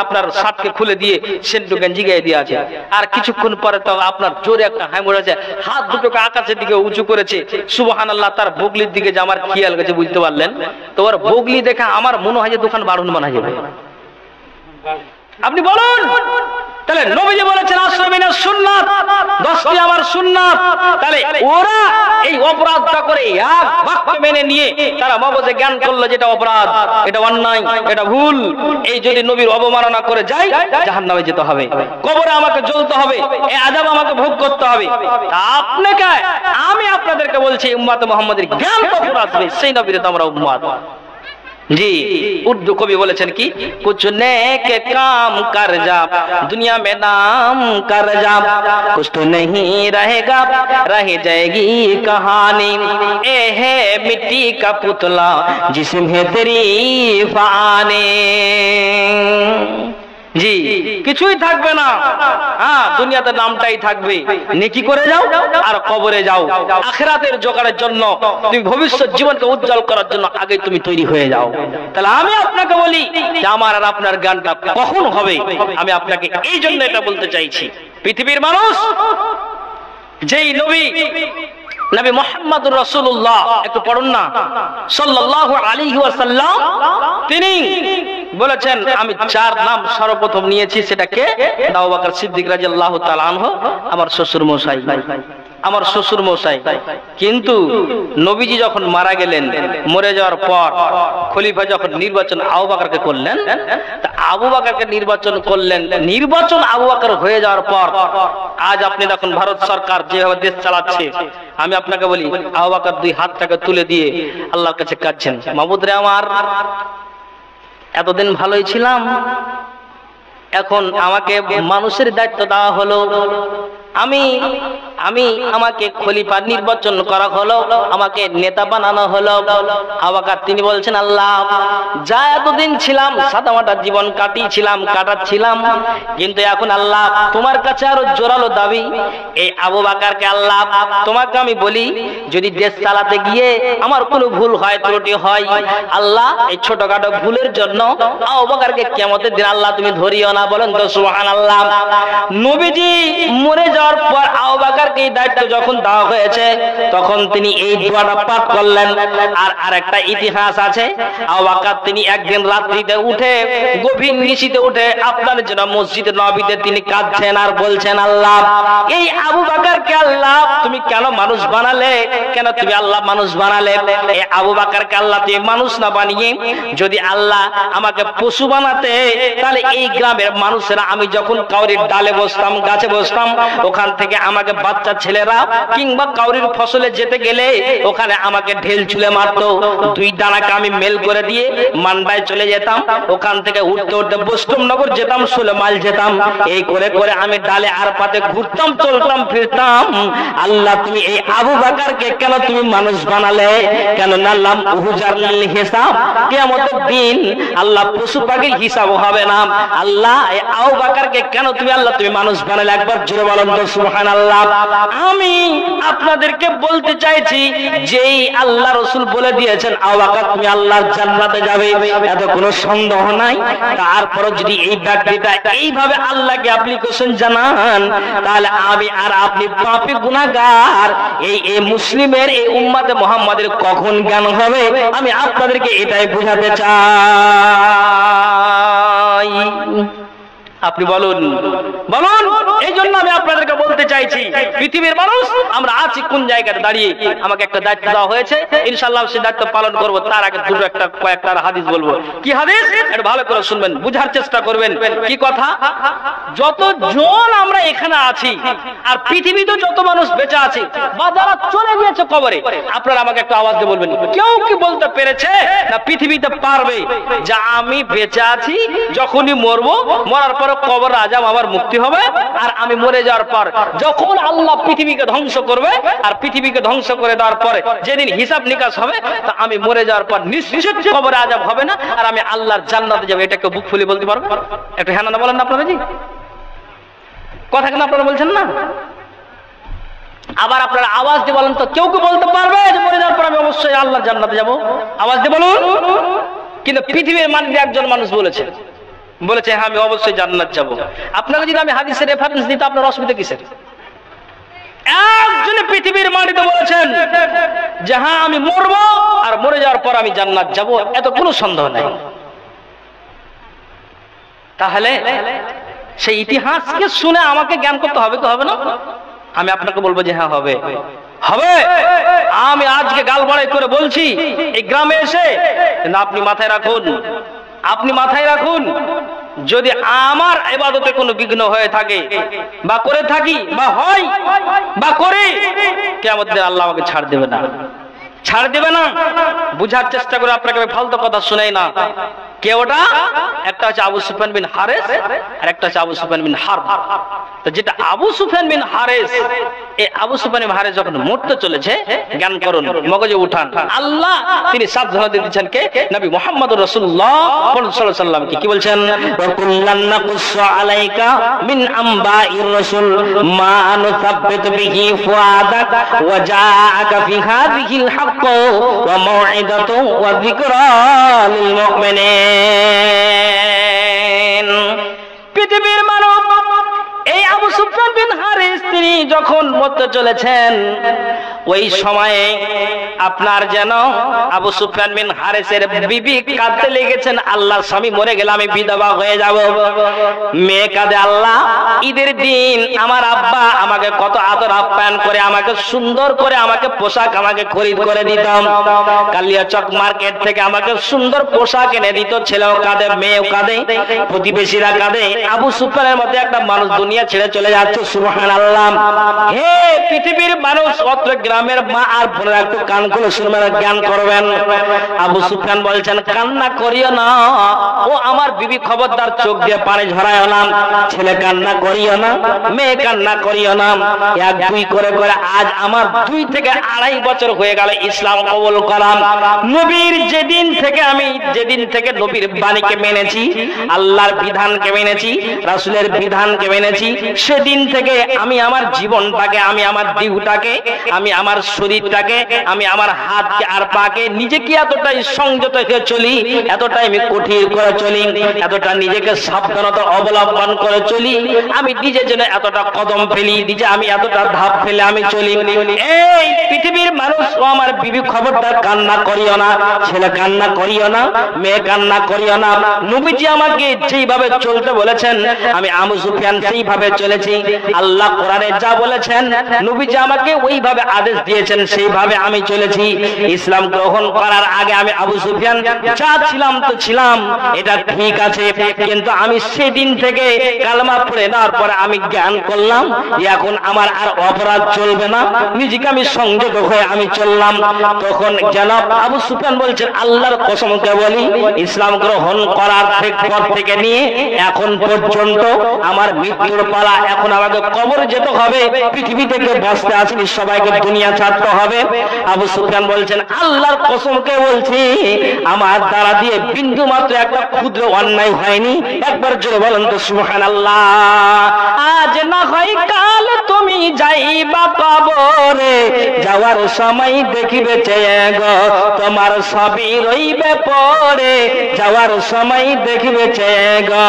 [SPEAKER 1] আপনার শার্টকে খুলে দিয়ে সেন্টু গাঞ্জি গায়ে দিয়ে আছে, আর কিছুক্ষণ পরে তো আপনার জোরে একটা হাঁমড় আছে, হাত দুটোকে আকাশের দিকে উঁচু করেছে, সুবহানাল্লাহ, তার বগলির দিকে যে আমার খেয়াল গেছে, বুঝতে পারলেন। তো ওর বগলি দেখে আমার মনে হয় যে দোকান বারণ বানা যাবে। আপনি বলুন, তাহলে নবীজি বলেছেন আসরা মিনাস সুন্নাত, 10টি আমার সুন্নাত, তাহলে ওরা এই অপরাধটা করে এক বাক্যে মেনে নিয়ে তারা মগজে জ্ঞান করলো যেটা অপরাধ, এটা অন্যায়, এটা ভুল, এই যদি নবীর অবমাননা করে যায় জাহান্নামে যেতে হবে, কবরে আমাকে জ্বলতে হবে, এই আযাব আমাকে ভোগ করতে হবে। আপনাকে আমি আপনাদেরকে বলছি উম্মত মুহাম্মাদের জ্ঞান তো পুরো আসবে, সেই নবীর তো আমরা উম্মত। जी उर्दू कवि बोलेছেন কি, कुछ नेक काम कर जा दुनिया में नाम कर जा, कुछ तो नहीं रहेगा रह जाएगी कहानी, ए है मिट्टी का पुतला जिसमें तेरी फाने। জি কিছুই থাকবে না, হ্যাঁ দুনিয়াতে নামটাই থাকবে, নেকি করে যাও আর কবরে যাও, আখিরাতের জোগাড়ের জন্য তুমি ভবিষ্যৎ জীবনকে উজ্জ্বল করার জন্য আগে তুমি তৈরি হয়ে যাও। তাহলে আমি আপনাকে বলি যে আমার আর আপনার জ্ঞানটা কখন হবে, আমি আপনাকে এই জন্য এটা বলতে চাইছি, পৃথিবীর মানুষ যেই নবী নবী মুহাম্মদুর রাসূলুল্লাহ, একটু পড়ুন না, সাল্লাল্লাহু আলাইহি ওয়াসাল্লাম, তিনি বলেছেন আমি 4 নাম সর্বপ্রথম নিয়েছি, সেটা কে? আবু বকর সিদ্দিক রাদিয়াল্লাহু তাআলা আনহু, আমার শ্বশুর মশাই। আমার শ্বশুর মশাই। কিন্তু নবীজি যখন মারা গেলেন, মরে যাওয়ার পর খলিফা যখন নির্বাচন আবু বকরকে করলেন, তা আবু বকরকে নির্বাচন করলেন। নির্বাচন আবু বকর হয়ে যাওয়ার পর আজ আপনি দেখুন ভারত সরকার যেভাবে দেশ চালাচ্ছে, আমি আপনাকে বলি আবু বকর দুই হাতটাকে তুলে দিয়ে আল্লাহর কাছে কাঁদছেন, মাবুদ রে আমার, এতদিন ভালোই ছিলাম, এখন আমাকে মানুষের দায়িত্ব দেওয়া হলো, আমাকে খলিফা নির্বাচন করা হলো, আমাকে নেতা বানানো হলো। আবু বকর তিনি বলছেন, আল্লাহ, যা এতদিন ছিলাম সাদামাটা জীবন কাটাচ্ছিলাম, কিন্তু এখন আল্লাহ তোমার কাছে আরো জোরালো দাবি। এই আবু বকরকে আল্লাহ তোমাকে আমি বলি, যদি দেশ চালাতে গিয়ে আমার কোনো ভুল হয়, ত্রুটি হয়, আল্লাহ এই ছোটখাটো ভুলের জন্য আবু বকরকে কিয়ামতের দিন আল্লাহ তুমি ধরিও না। বলেন তো সুবহানাল্লাহ। নবীজি মরে যাওয়ার পর আবু বকরকে এই দায়িত্ব যখন দেওয়া হয়েছে, তখন তিনি এই দোয়াটা পাঠ করলেন। আর আরেকটা ইতিহাস আছে, আবু বকর তিনি একদিন রাত্রিতে উঠে, গভীর নিশিতে উঠে আপনার জন্য মসজিদে নববীতে তিনি কাঁদছেন আর বলছেন, আল্লাহ, এই আবু বকরকে আল্লাহ তুমি কেন মানুষ বানালে, কেন তুমি আল্লাহ মানুষ বানালে? এই আবু বকরকে আল্লাহ তুমি মানুষ না বানিয়ে যদি আল্লাহ আমাকে পশু বানাতে, তাহলে এই গ্রামের মানুষেরা, আমি যখন কাউরির ডালে বসতাম, গাছে বসতাম, ওখান থেকে আমাকে বাচ্চা ছেলেরা কিংবা কাউরির ফসলে যেতে গেলে ওখানে আমাকে ঢেল ছুলে মারতো, দুই দানাকে আমি মেল করে দিয়ে মান্ডায় চলে যেতাম, ওখান থেকে উঠতে উঠতে বৈষ্ণবনগর যেতাম, 16 মাইল যেতাম, এই করে করে আমি ডালে আর পাতে ঘুরতাম, চলতাম, ফিরতাম। আল্লাহ তুমি এই আবু বকরকে কেন তুমি মানুষ বানালে? কেন নাল্লাম উহুজারলিল হিসাব, কিয়ামতের দিন আল্লাহ পশু পাখির হিসাব হবে না। আল্লাহ এই আবু বকরকে কেন তুমি আল্লাহ তুমি মানুষ বানালে? একবার জোরে বলেন তো সুবহানাল্লাহ। আমি আপনাদেরকে বলতে চাইছি, যেই আল্লাহ রাসূল বলে দিয়েছেন আবু বকর তুমি আল্লাহর জান্নাতে যাবে, এত কোনো সন্দেহ নাই। তারপর যদি এই ব্যক্তিটা এইভাবে আল্লাহকে অ্যাপ্লিকেশন জানান, তাহলে আমি আর আপনি পাপী গুনাহগার, এই মুসলিমের, এই উম্মতে মুহাম্মাদের কখন জ্ঞান হবে? আমি আপনাদেরকে এটাই বোঝাতে চাই। আপনি বলুন, বলুন। এই জন্য আমি আপনাদেরকে বলতে চাইছি, পৃথিবীর মানুষ আমরা আছি কোন জায়গায় দাঁড়িয়ে, আমাকে একটা দায়িত্ব দেওয়া হয়েছে, ইনশাআল্লাহ সেই দায়িত্ব পালন করব। তার আগে কয়েকটা হাদিস বলবো। কি হাদিস? একটু ভালো করে শুনবেন, বুঝার চেষ্টা করবেন। কি কথা? যতজন আমরা এখানে আছি আর পৃথিবীতে যত মানুষ বেঁচে আছে বা যারা চলে গিয়েছে কবরে, আপনারা আমাকে একটু আওয়াজ দিয়ে বলবেন, কেউ কি বলতে পেরেছে না পৃথিবীতে পারবে যে আমি বেঁচে আছি, যখনই মরবো, মরার পর কবর আযাব আমার মুক্তি হবে, আর আমি মরে যাওয়ার পর যখন আল্লাহ পৃথিবীকে ধ্বংস করবে, আর পৃথিবীকে ধ্বংস করে দেওয়ার পরে যেদিন হিসাব নিকাশ হবে, তা আমি মরে যাওয়ার পর নিশ্চিত কবরে আযাব হবে না, আর আমি আল্লাহর জান্নাতে যাব? এটা কেউ বুক ফুলে বলতে পারবে? একটু হ্যাঁ না বলেন না আপনারা। জি, কথা কেন আপনারা বলছেন না? আবার আপনারা আওয়াজ দিয়ে বলেন তো, কেউ কি বলতে পারবে যে মরে যাওয়ার পর আমি অবশ্যই আল্লাহর জান্নাতে যাব? আওয়াজ দিয়ে বলুন। কিন্তু পৃথিবীর মানবে একজন মানুষ বলেছে হ্যাঁ আমি অবশ্যই জান্নাত যাব। আপনাকে যদি আমি হাদিসের রেফারেন্স দিই, আপনার অসুবিধা কিসের? একজনে পৃথিবীর মাটিতে বলেছেন যে হ্যাঁ আমি মরবো, আর মরে যাওয়ার পর আমি জান্নাত যাব, এত কোনো সন্দেহ নাই। তাহলে সেই ইতিহাসকে শুনে আমাকে জ্ঞান করতে হবে কি হবে না? আমি আপনাকে বলবো যে হ্যাঁ হবে, হবে। আমি আজকে গাল বাড়াই করে বলছি এই গ্রামে এসে, আপনি মাথায় রাখুন, যদি আমার ইবাদতে কোনো বিঘ্ন হয়ে থাকে বা করে থাকি বা হয় বা করে, কিয়ামতের দিন আল্লাহ আমাকে ছাড় দেবে না। বুঝার চেষ্টা করে আপনাকে আমি ফালতু কথা শুনাই না। কে ওটা? একটা হচ্ছে আবু সুফিয়ান বিন হারেস, আর একটা হচ্ছে আবু সুফিয়ান বিন হারব। তো যেটা আবু সুফিয়ান বিন হারেস, এই আবু সুফিয়ান বিন হারেস যখন মরতে চলেছে, জ্ঞান করুন, মগজে উঠান, আল্লাহ তিনি সাবধান দিচ্ছেন কে? নবী মুহাম্মদুর রাসূলুল্লাহ সাল্লাল্লাহু আলাইহি সাল্লাম কি বলছেন? ওয়া কুল্লান নাকুসু আলাইকা মিন আমবাইর রাসূল মা নুসাব্বিতু বিহি ফুআদাক ওয়া জাআকা ফি হাযিহিল হক্ক ওয়া মাউইদাতু ওয়া যিকরা লিল মুমিনিন। পৃথিবীর মানব এই আবু সুফিয়ান বিন হারিস তিনি যখন মরতে চলেছেন, ওই সময়ে আপনার যেন আবু সুফিয়ান বিন হারিসের বিবি কাঁদতে লেগেছেন, আল্লাহ স্বামী মরে গেলে আমি বিধবা হয়ে যাব। মেয়ে কাঁদে, আল্লাহ ঈদের দিন আমার আব্বা আমাকে কত আদর আপ্যায়ন করে, আমাকে সুন্দর করে আমাকে পোশাক আমাকে খরিদ করে দিতাম, কালিয়াচক মার্কেট থেকে আমাকে সুন্দর পোশাক এনে দিত। ছেলেও কাঁদে, মেয়েও কাঁদে, প্রতিবেশীরা কাঁদে। আবু সুফিয়ানের মধ্যে একটা মানুষ দুনিয়া ছেড়ে চলে যাচ্ছে। সুবহানাল্লাহ। হে পৃথিবীর মানুষ, অত্র গ্রামের মা আর বোনেরা একটু কান খুলে শুনবেন, জ্ঞান করবেন। আবু সুফিয়ান বলছেন, কান্না করিও না ও আমার বিবি, খবরদার চোখ দিয়ে পানি ঝরায় না। ছেলে কান্না করিও না, মেয়ে কান্না করিও না। এক দুই করে করে আজ আমার 2 থেকে 2.5 বছর হয়ে গেল ইসলাম কবুল করাম। নবীর যেদিন থেকে নবীর বাণীকে মেনেছি, আল্লাহর বিধানকে মেনেছি, রাসূলের বিধানকে মেনেছি, সেদিন থেকে আমি আমার জীবনটাকে, আমি আমার দেহটাকে, আমি আমার শরীরটাকে, আমি আমার হাতকে আর পাকে নিজেকে এতটাই সংযত হয়ে চলি, এতটাই আমি কঠিন করে চলি, এতটা নিজেকে সাবধানতা অবলম্বন করে চলি, আমি নিজের জন্য এতটা কদম ফেলি, নিজে আমি এতটা ধাপ ফেলে আমি চলি। এই পৃথিবীর মানুষ ও আমার বিবি, খবরদার কান্না করিও না, ছেলে কান্না করিও না, মেয়ে কান্না করিও না। নবীজি আমাকে যেইভাবে চলতে বলেছেন আমি আবু সুফিয়ান সেইভাবে চলেছি। আল্লাহ কোরআনে যা বলেছেন নবীজি আমাকে ওইভাবে আদেশ দিয়েছেন, সেইভাবে আমি চলেছি। ইসলাম গ্রহণ করার আগে আমি আবু সুফিয়ান যা ছিলাম তো ছিলাম, এটা ঠিক আছে, কিন্তু আমি সেদিন থেকে কালেমা পড়ে নেওয়ার পরে আমি জ্ঞান করলাম এখন আমার আর অপরাধ চলবে না, নিজেকে আমি সংযত হয়ে আমি চললাম। তখন জনাব আবু সুফিয়ান বলছেন, আল্লাহর কসমকে বলি, ইসলাম গ্রহণ করার পর থেকে নিয়ে এখন পর্যন্ত আমার মৃত্যুর পালা, এখন আমাকে কবর যেতে হবে, পৃথিবী থেকে বাঁচতে আসিনি, সবাইকে দুনিয়া ছাড়তে হবে। আবু সুফিয়ান বলছেন, আল্লাহর কসমকে বলছি আমার দ্বারা দিয়ে বিন্দু মাত্র একটা ক্ষুদ্র অন্যায় হয়নি। একবার জোরে বলেন তো সুবহানাল্লাহ। আজ না হয় কাল তুমি যাইবা কবরে, যাওয়ার সময় দেখিবে চেয়ে গো তোমার সবই রইবে পড়ে, যাওয়ার সময় দেখিবে চেয়ে গো।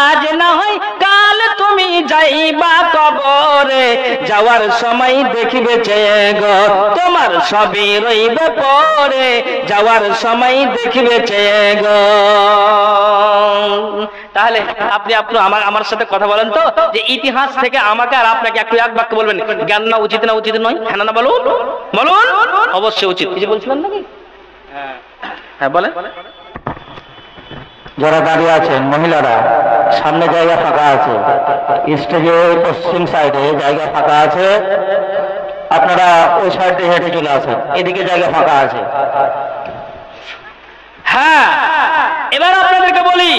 [SPEAKER 1] আজ না হয় কাল তুমি যাইবা কবরে, যাওয়ার সময় দেখিবে চেয়ে গো তোমার সবই রইবে পড়ে, যাওয়ার সময় দেখিবে চেয়ে গো। তাহলে আপনি আমার সাথে কথা বলেন তো, যে ইতিহাস থেকে আমাকে আর আপনাকে একটু এক বাক্য বলবেন, জ্ঞান না উচিত না উচিত নয়? হ্যাঁ না বলুন, বলুন। অবশ্যই উচিত। কিছু বলছিলেন নাকি? হ্যাঁ বলেন।
[SPEAKER 2] যারা দাঁড়িয়ে আছেন মহিলারা, সামনে জায়গা ফাঁকা আছে, স্টেজে পশ্চিম সাইডে জায়গা ফাঁকা আছে, আপনারা ওই সাইডে হেঁটে চলে আসেন, এদিকে জায়গা ফাঁকা আছে।
[SPEAKER 1] হ্যাঁ, এবার আপনাদেরকে বলি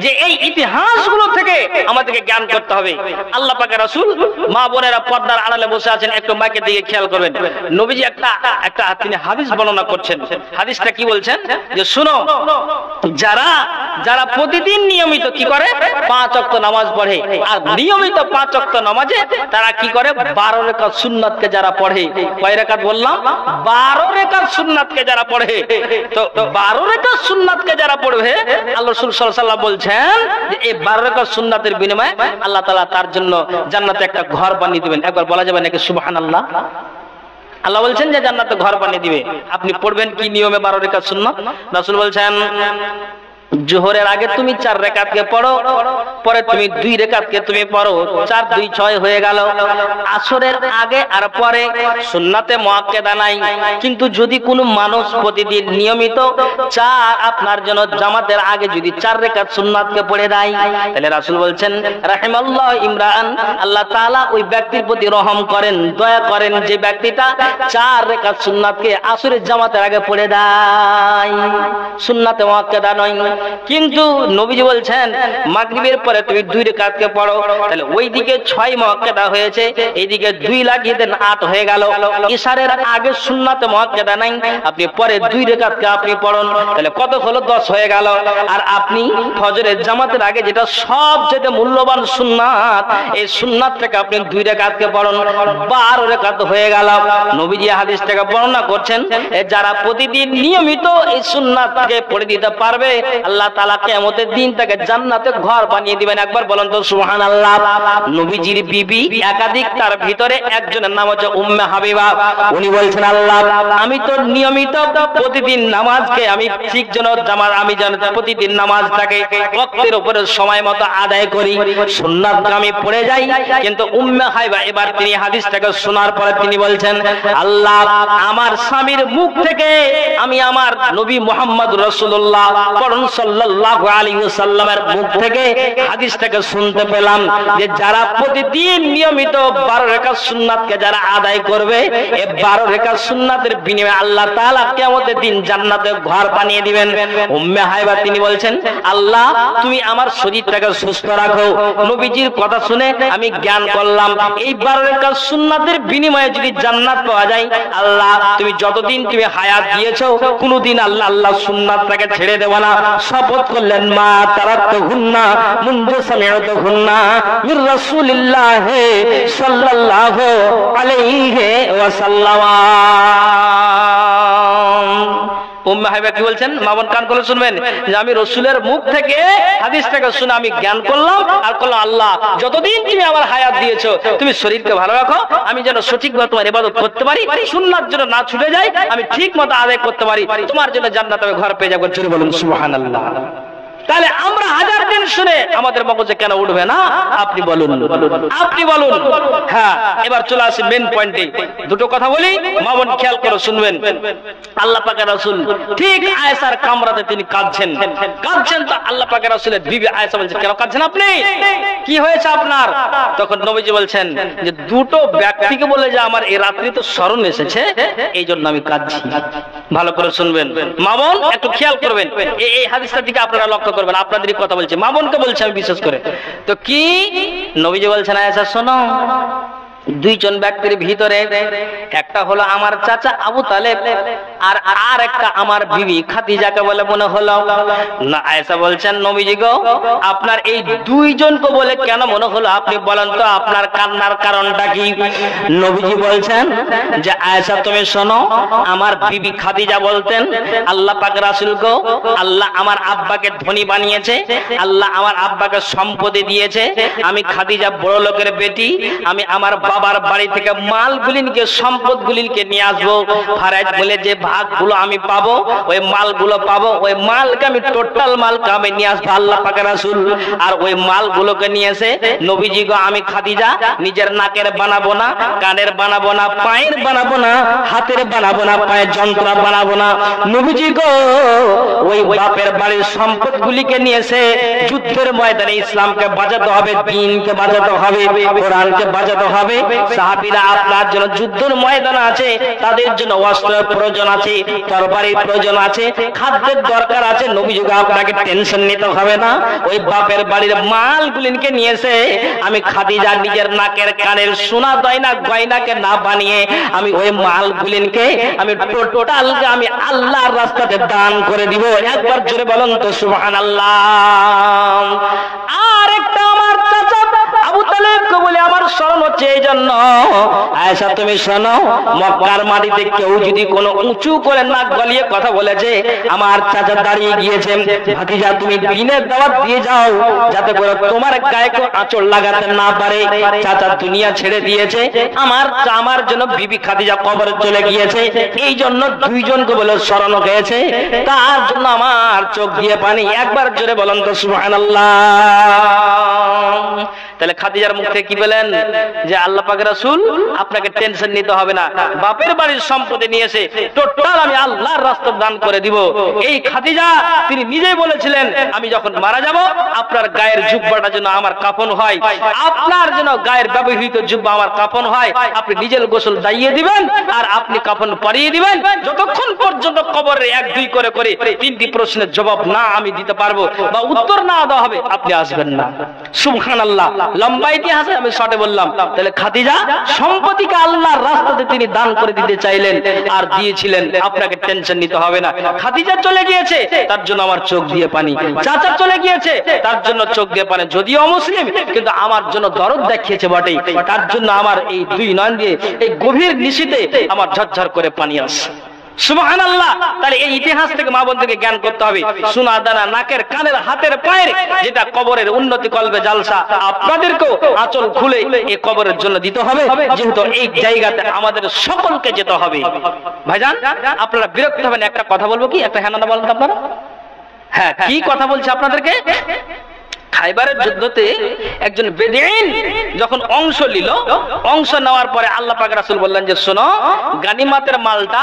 [SPEAKER 1] যে এই ইতিহাসগুলো থেকে আমাদেরকে জ্ঞান করতে হবে। আল্লাহ পাকের রাসূল, মা বোনেরা পর্দার আড়ালে বসে আছেন, একটু মাইকের দিকে খেয়াল করবেন। নবীজি একটা তিনি হাদিস বর্ণনা করছেন। হাদিসটা কি বলছেন? যে শুনো, যারা প্রতিদিন নিয়মিত কি করে 5 ওয়াক্ত নামাজ পড়ে, আর নিয়মিত 5 ওয়াক্ত নামাজে তারা কি করে 12 রাকাত সুন্নাতকে যারা পড়ে, কয় রাকাত বললাম? 12 রাকাত সুন্নাতকে যারা পড়ে, তো 12 রাকাত সুন্নাতকে যারা পড়বে, আল্লাহ রাসূল সাল্লাল্লাহু আলাইহি ওয়াসাল্লাম বলছেন যে এই 12 রাকাত সুন্নাতের বিনিময়ে আল্লাহ তাআলা তার জন্য জান্নাতে একটা ঘর বানিয়ে দিবেন। একবার বলা যাবে নাকি সুবহানাল্লাহ? আল্লাহ বলছেন যে জান্নাতে ঘর বানিয়ে দিবে। আপনি পড়বেন কি নিয়মে 12 রাকাত সুন্নাত? রাসূল বলছেন জোহরের আগে তুমি 4 রাকাতকে পড়ো, পরে তুমি 2 রাকাতকে তুমি পড়ো, 4 2 6 হয়ে গেল। আসরের আগে আর পরে সুন্নাতে মুআক্কাদা নাই, কিন্তু যদি কোনো মানুষ প্রতিদিন নিয়মিত 4 আপনার জন্য জামাতের আগে যদি 4 রাকাত সুন্নাতকে পড়ে দেয়, তাহলে রাসূল বলছেন রাহিমাল্লাহ ইমরান, আল্লাহ তাআলা ওই ব্যক্তির প্রতি রহম করেন, দয়া করেন, যে ব্যক্তিটা 4 রাকাত সুন্নাতকে আসরের জামাতের আগে পড়ে দেয়। সুন্নাতে মুআক্কাদা নয়, কিন্তু নবীজি বলছেন মাগরিবের পরে তুমি 2 রাকাতকে পড়ো, তাহলে ওইদিকে 6 মুআক্কাদা হয়েছে, এইদিকে 2 লাগিয়ে দেন 8 হয়ে গেল। ইশারের আগে সুন্নাতে মুআক্কাদা নাই, আপনি পরে 2 রাকাতকে আপনি পড়ুন, তাহলে কত হলো? 10 হয়ে গেল। আর আপনি ফজরের জামাতের আগে যেটা সবচেয়ে মূল্যবান সুন্নাত, এই সুন্নাত থেকে আপনি 2 রাকাতকে পড়ুন, 12 রাকাত হয়ে গেল। নবীজি হাদিসটাকে বর্ণনা করছেন, যারা প্রতিদিন নিয়মিত এই সুন্নাতকে পড়ে দিতে পারবে আল্লাহ তাআলা কিয়ামতের দিন তাকে জান্নাতে ঘর বানিয়ে দিবেন। একবার বলেন তো সুবহানাল্লাহ। নবীজির বিবি একাধিক, তার ভিতরে একজনের নাম হচ্ছে উম্মে হাবিবা। উনি বলছেন আল্লাহ আমি তো নিয়মিত প্রতিদিন নামাজকে আমি ঠিক যেন আমি যেন প্রতিদিন নামাজটাকে ওয়াক্তের উপরে সময় মতো আদায় করি, সুন্নাত আমি পড়ে যাই। কিন্তু উম্মে হাবিবা এবার তিনি হাদিসটাকে শোনার পরে তিনি বলছেন আল্লাহ আমার স্বামীর মুখ থেকে আমি আমার নবী মুহাম্মদ রাসূলুল্লাহ সাল্লাল্লাহু আলাইহি ওয়াসাল্লামের মুখ থেকে হাদিসটাকে শুনতে পেলাম যে যারা প্রতিদিন নিয়মিত 12 রাকাত সুন্নাতকে যারা আদায় করবে, এই 12 রাকাত সুন্নাতের বিনিময়ে আল্লাহ তাআলা কিয়ামতের দিন জান্নাতে ঘর বানিয়ে দিবেন। উম্মে হাবিবা তিনি বলছেন আল্লাহ তুমি আমার শরীরটাকে সুস্থ রাখো। নবীজির কথা শুনে আমি জ্ঞান করলাম এই 12 রাকাত সুন্নাতের বিনিময়ে যদি জান্নাত পাওয়া যায়, আল্লাহ তুমি যতদিন তুমি হায়াত দিয়েছো কোনদিন আল্লাহ সুন্নাতটাকে ছেড়ে দেব না। শপথ করলেন মা তারাতুহুন্না মুনযু সামি'তুহুন্না মির রাসূলিল্লাহ সাল্লাল্লাহু আলাইহি ওয়াসাল্লাম। উম্মে হাবিবা কি বলছেন? মা বোন কান করে শুনবেন যে আমি রাসূলের মুখ থেকে হাদিসটাকে শুনে আমি জ্ঞান করলাম আর করলাম আল্লাহ যতদিন তুমি আমার হায়াত দিয়েছো তুমি শরীরকে ভালো রাখো, আমি যেন সঠিকভাবে তোমার ইবাদত করতে পারি, সুন্নাত যেন না ছুটে যায়, আমি ঠিক মতো আদায় করতে পারি, তোমার জন্য জান্নাতে ঘর পেয়ে যাবো। জোরে বলুন সুবহানাল্লাহ। তাহলে আমরা হাজার দিন শুনে আমাদের মগজে কেন উঠবে না? আপনি বলুন, আপনি বলুন। হ্যাঁ, এবার চলে আসি মেন পয়েন্টে। দুটো কথা বলি, মা বোন খেয়াল করে শুনবেন। আল্লাহ পাকের রাসূল ঠিক আয়েশার কামরাতে তিনি কাঁদছেন তো আল্লাহ পাকের রাসূলের বিবি আয়েশা বলছে কেন কাঁদছেন আপনি, কি হয়েছে আপনার? তখন নবীজি বলছেন যে দুটো ব্যক্তিকে বলে যে আমার এই রাত্রি তো স্মরণ এসেছে, এই জন্য আমি কাঁদছি। ভালো করে শুনবেন মা বোন, একটু খেয়াল করবেন। এই হাদিসটার দিকে আপনারা লক্ষ্য করবেন। আপনাদেরই কথা বলছি, মা বোনকে বলছি আমি বিশেষ করে। তো কি নবীজি বলছেন আয়েশা শোনো, দুইজন ব্যক্তির ভিতরে একটা হলো আমার চাচা আবু তালেব আর একটা আমার বিবি খাদিজাকে বলে মনে হলো না। আয়েশা বলছেন নবীজি গো আপনার এই দুইজনকে বলে কেন মনে হলো আপনি বলেন তো আপনার কান্নার কারণটা কি? নবীজি বলছেন যে আয়েশা তুমি শোনো, আমার বিবি খাদিজা বলতেন আল্লাহ পাক রাসূল গো আল্লাহ আমার আব্বাকে ধনী বানিয়েছে, আল্লাহ আমার আব্বাকে সম্পত্তি দিয়েছে, আমি খাদিজা বড় লোকের বেটি, আমি আমার বাবার বাড়ি থেকে মালগুলিনকে সম্পদগুলিনকে নিয়ে আসবো, ফারাজ বলে যে ভাগগুলো আমি পাবো ওই মালগুলো পাবো, ওই মালকে আমি টোটাল মালকে আমি নিয়ে আসবো আল্লাহ পাকের রাসূল। আর ওই মালগুলোকে নিয়ে এসে নবীজি গো আমি খাদিজা নিজের নাকের বানাবো না, কানের বানাবো না, পায়ের বানাবো না, হাতের বানাবো না, পায়ের যন্ত্র বানাবো না, নবীজি গো ওই বাপের বাড়ির সম্পদগুলিকে নিয়ে এসে যুদ্ধের ময়দানে ইসলামকে বাঁচাতে হবে, দ্বীনকে বাঁচাতে হবে, কোরআনকে বাঁচাতে হবে। সাহাবীরা আপনার জন্য যুদ্ধের ময়দান আছে, তাদের জন্য অস্ত্রের প্রয়োজন আছে, তরবারির প্রয়োজন আছে, খাদ্যের দরকার আছে। নবী যুগে আপনাকে টেনশন নিতে হবে না। ওই বাপের বাড়ির মালগুলিকে নিয়ে এসে আমি খাদিজা নিজের নাকের কানের সোনা গয়নাকে না বানিয়ে আমি ওই মালগুলিকে আমি টোটালকে আমি আল্লাহর রাস্তাতে দান করে দিব। একবার জোরে বলুন তো সুবহানাল্লাহ। আর একটা আমার চাচা আবু তালেবকে বলে আমার স্মরণ হচ্ছে এই জন্য আয়েশা তুমি শোনো, মক্কার মাটিতে কেউ যদি কোনো উঁচু করে নাক গলিয়ে কথা বলেছে, আমার চাচা দাঁড়িয়ে গিয়েছেন, ভাতিজা তুমি দিনের দাওয়াত দিয়ে যাও যাতে করে তোমার গায়ে কেউ আঁচড় লাগাতে না পারে। চাচা দুনিয়া ছেড়ে দিয়েছে, আমার জন্য বিবি খাদিজা কবরে চলে গিয়েছে, এই জন্য দুইজনকে বলে স্মরণ হয়েছে, তার জন্য আমার চোখ দিয়ে পানি। একবার জোরে বলেন তো সুবহানাল্লাহ। তাহলে খাদিজার মুখ থেকে কি বলেন যে আল্লাহ পাকের রাসূল আপনাকে টেনশন নিতে হবে না, বাপের বাড়ির সম্পত্তি নিয়ে এসে টোটাল আমি আল্লাহর রাস্তায় দান করে দিব। এই খাদিজা তিনি নিজেই বলেছিলেন আমি যখন মারা যাব আপনার গায়ের জুব্বাটা যেন আমার কাফন হয়, আপনার যেন গায়ের ব্যবহৃত জুব্বা আমার কাফন হয়, আপনি নিজের গোসল দাইয়ে দিবেন আর আপনি কাফন পরিয়ে দিবেন, যতক্ষণ পর্যন্ত কবরে এক দুই করে তিনটি প্রশ্নের জবাব না আমি দিতে পারবো বা উত্তর না দেওয়া হবে আপনি আসবেন না। সুবহানাল্লাহ। লম্বা ইতিহাসে আমি শর্টে বললাম। তাহলে খাদিজা সম্পত্তিকে আল্লাহর রাস্তাতে তিনি দান করে দিতে চাইলেন আর দিয়েছিলেন, আপনাকে টেনশন নিতে হবে না। খাদিজা চলে গিয়েছে তার জন্য আমার চোখ দিয়ে পানি, চাচা চলে গিয়েছে তার জন্য চোখ দিয়ে পানি, যদিও মুসলিম কিন্তু আমার জন্য দরদ দেখিয়েছে বটেই, তার জন্য আমার এই দুই নয়ন দিয়ে এই গভীর নিশীথে আমার ঝরঝর করে পানি আসে। সুবহানাল্লাহ। তাহলে এই ইতিহাস থেকে মা বোনদেরকে জ্ঞান করতে হবে, সোনা দানা নাকের কানের হাতের পায়ের যেটা কবরের উন্নতি কলবে জালসা, আপনাদেরকেও আঁচল খুলে এই কবরের জন্য দিতে হবে, যেহেতু এই জায়গাতে আমাদের সকলকে যেতে হবে। ভাইজান আপনারা বিরক্ত হবেন, একটা কথা বলবো কি, একটা হ্যাঁ না বলেন তো আপনারা। হ্যাঁ, কি কথা বলছে আপনাদেরকে? খাইবারের যুদ্ধতে একজন বেদুইন যখন অংশ নিল, অংশ নেওয়ার পরে আল্লাহ পাক রাসূল বললেন যে শোনো, গানিমাতের মালটা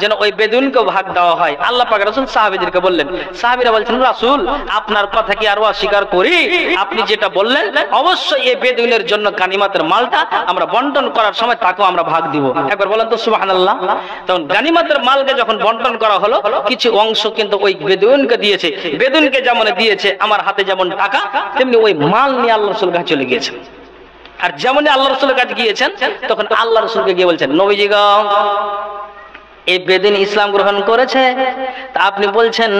[SPEAKER 1] যেন ওই বেদুইনকে ভাগ দেওয়া হয়। আল্লাহ পাক রাসূল সাহাবীদেরকে বললেন, সাহাবীরা বলছেন রাসূল আপনার কথা কি আর অস্বীকার করি? আপনি যেটা বললেন অবশ্যই এই বেদুইনের জন্য গানিমাতের মালটা আমরা বন্টন করার সময় তাকেও আমরা ভাগ দিব। একবার বলেন তো সুবহানাল্লাহ। তখন গানিমাতের মালকে যখন বন্টন করা হলো, কিছু অংশ কিন্তু ওই বেদুইনকে দিয়েছে। বেদুইনকে যেমন দিয়েছে আমার হাতে যেমন টাকা, তেমনি ওই মাল নিয়ে আল্লাহ রাসূলের কাছে চলে গিয়েছেন। আর যেমনই আল্লাহ রাসূলের কাছে গিয়েছেন, তখন আল্লাহ রাসূলকে গিয়ে বলছেন, নবীজি গো, এই বেদিন ইসলাম গ্রহণ করেছে, তা আপনি বলছেন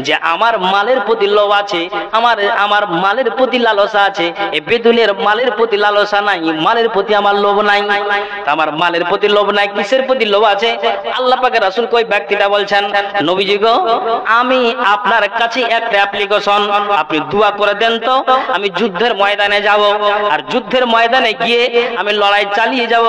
[SPEAKER 1] যে আমার মালের প্রতি লোভ আছে, আমার মালের প্রতি লালসা আছে। এই বেদুনের মালের প্রতি লালসা নাই, মালের প্রতি আমার লোভ নাই। তা আমার মালের প্রতি লোভ নাই, কিসের প্রতি লোভ আছে? আল্লাহ পাকের রাসূল কই ব্যক্তিটা বলছেন, নবীজি গো, আমি আপনার কাছে একটা অ্যাপ্লিকেশন, আপনি দোয়া করে দেন তো, আমি যুদ্ধের ময়দানে যাব, আর যুদ্ধের ময়দানে গিয়ে আমি লড়াই চালিয়ে যাব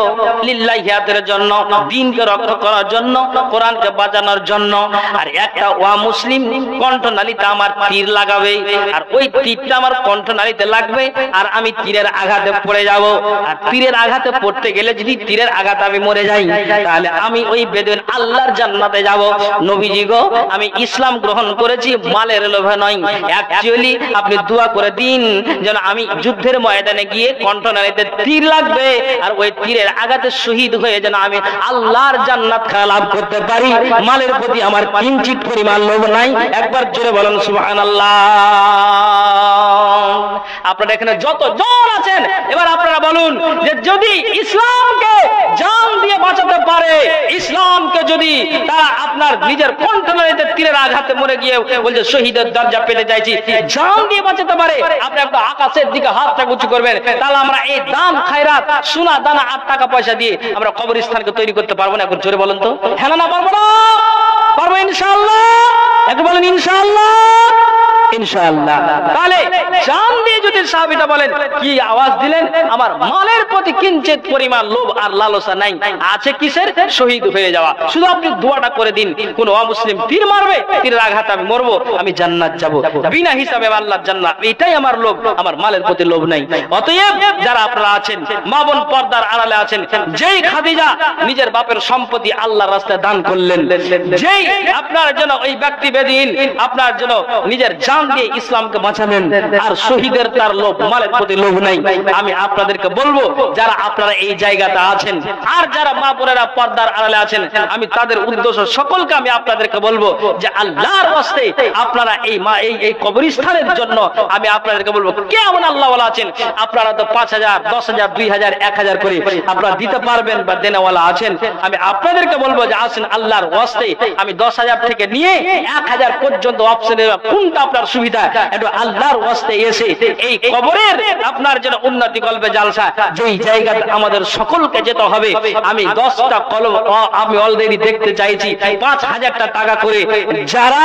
[SPEAKER 1] লিল্লাহিয়াতের জন্য, দ্বীনকে রক্ষা করার জন্য, কোরআনকে বাঁচানোর জন্য। আর একটা ওয়া মুসলিম কণ্ঠনালীতে আমার তীর লাগাবে, আর ওই তীরটা আমার কণ্ঠনালীতে লাগবে, আর আমি তীরের আঘাতে পড়ে যাব। আর তীরের আঘাতে পড়তে গেলে যদি তীরের আঘাতে আমি মরে যাই, তাহলে আমি ওই বেদুইন আল্লাহর জান্নাতে যাব। নবীজি গো, আমি ইসলাম গ্রহণ করেছি মালের লোভে নয়। অ্যাকচুয়ালি আপনি দোয়া করে দিন যেন আমি যুদ্ধের ময়দানে গিয়ে কণ্ঠনালীতে তীর লাগবে, আর ওই তীরের আঘাতে শহীদ হয়ে যেন আমি আল্লাহর জান্নাত লাভ করতে পারি। মালের প্রতি আমার কিঞ্চিত পরিমাণ লোভ নাই। একবার জোরে বলেন সুবহানাল্লাহ। আপনারা এখানে যত জন আছেন, এবার আপনারা বলুন যে যদি ইসলামকে জান দিয়ে বাঁচাতে পারে, ইসলামকে যদি তারা আপনার নিজের কণ্ঠনালীতে তীরের আঘাতে মরে গিয়ে বলছে শহীদের দরজা পেতে চাইছি, জান দিয়ে বাঁচাতে পারে, আপনি একটা আকাশের দিকে হাতটা উঁচু করবেন, তাহলে আমরা এই দান খায়রাত সোনা দানা আর টাকা পয়সা দিয়ে আমরা কবরস্থানকে তৈরি করতে পারবো না? একবার জোরে বলেন তো। হ্যাঁ না পারবো না? পারবো ইনশাআল্লাহ। একটু বলেন ইনশাআল্লাহ। ইনশাআল্লাহ। তাহলে জান দিয়ে যদি সাহাবীরা বলেন, কি আওয়াজ দিলেন, আমার মালের প্রতি কিঞ্চিত পরিমাণ লোভ আর লালসা নাই, আছে কিসের? শহীদ হয়ে যাওয়া। শুধু আপনি দোয়াটা করে দিন, কোন অমুসলিম তীর মারবে, তীরের আঘাতে আমি মরবো, আমি জান্নাত যাব বিনা হিসাবে, আল্লাহর জান্নাত, এটাই আমার লোভ, আমার মালের প্রতি লোভ নাই। অতএব যারা আপনারা আছেন, মা বোন পর্দার আড়ালে আছেন, যেই খাদিজা নিজের বাপের সম্পত্তি আল্লাহর রাস্তায় দান করলেন, যেই আপনার জন্য ওই ব্যক্তি বেদিন আপনার জন্য নিজের জান দিয়ে ইসলামকে বাঁচালেন, আর শহীদের তার লোভ, মালের প্রতি লোভ নাই। আমি আপনাদেরকে বলবো, যারা আপনারা এই জায়গাতে আছেন, আর যারা মা বোনেরা পর্দার আড়ালে আছেন, আমি তাদের উদ্দেশ্য সকলকে আমি আপনাদেরকে বলবো যে আল্লাহর রাস্তে আপনারা এই কবরস্থানের জন্য আমি আপনাদেরকে বলবো, কেমন আল্লাহ ওয়ালা আছেন, আপনারা তো 5,000, 10,000, 2,000, 1,000 করে আপনারা দিতে পারবেন বা দেনেওয়ালা আছেন, আমি আপনাদেরকে বলবো যে আসেন আল্লাহর ওয়াস্তে, আমি 10,000 থেকে নিয়ে 1,000 পর্যন্ত অপশনে কোনটা আপনার সুবিধা, একটু আল্লাহর ওয়াস্তে এসে এই কবরের আপনার যেন উন্নতি কলবে জালসা, যেই জায়গাতে আমাদের সকলকে যেতে হবে, আমি 10টা কলম আমি অলরেডি দেখতে চাইছি 5,000 টাকা করে, যারা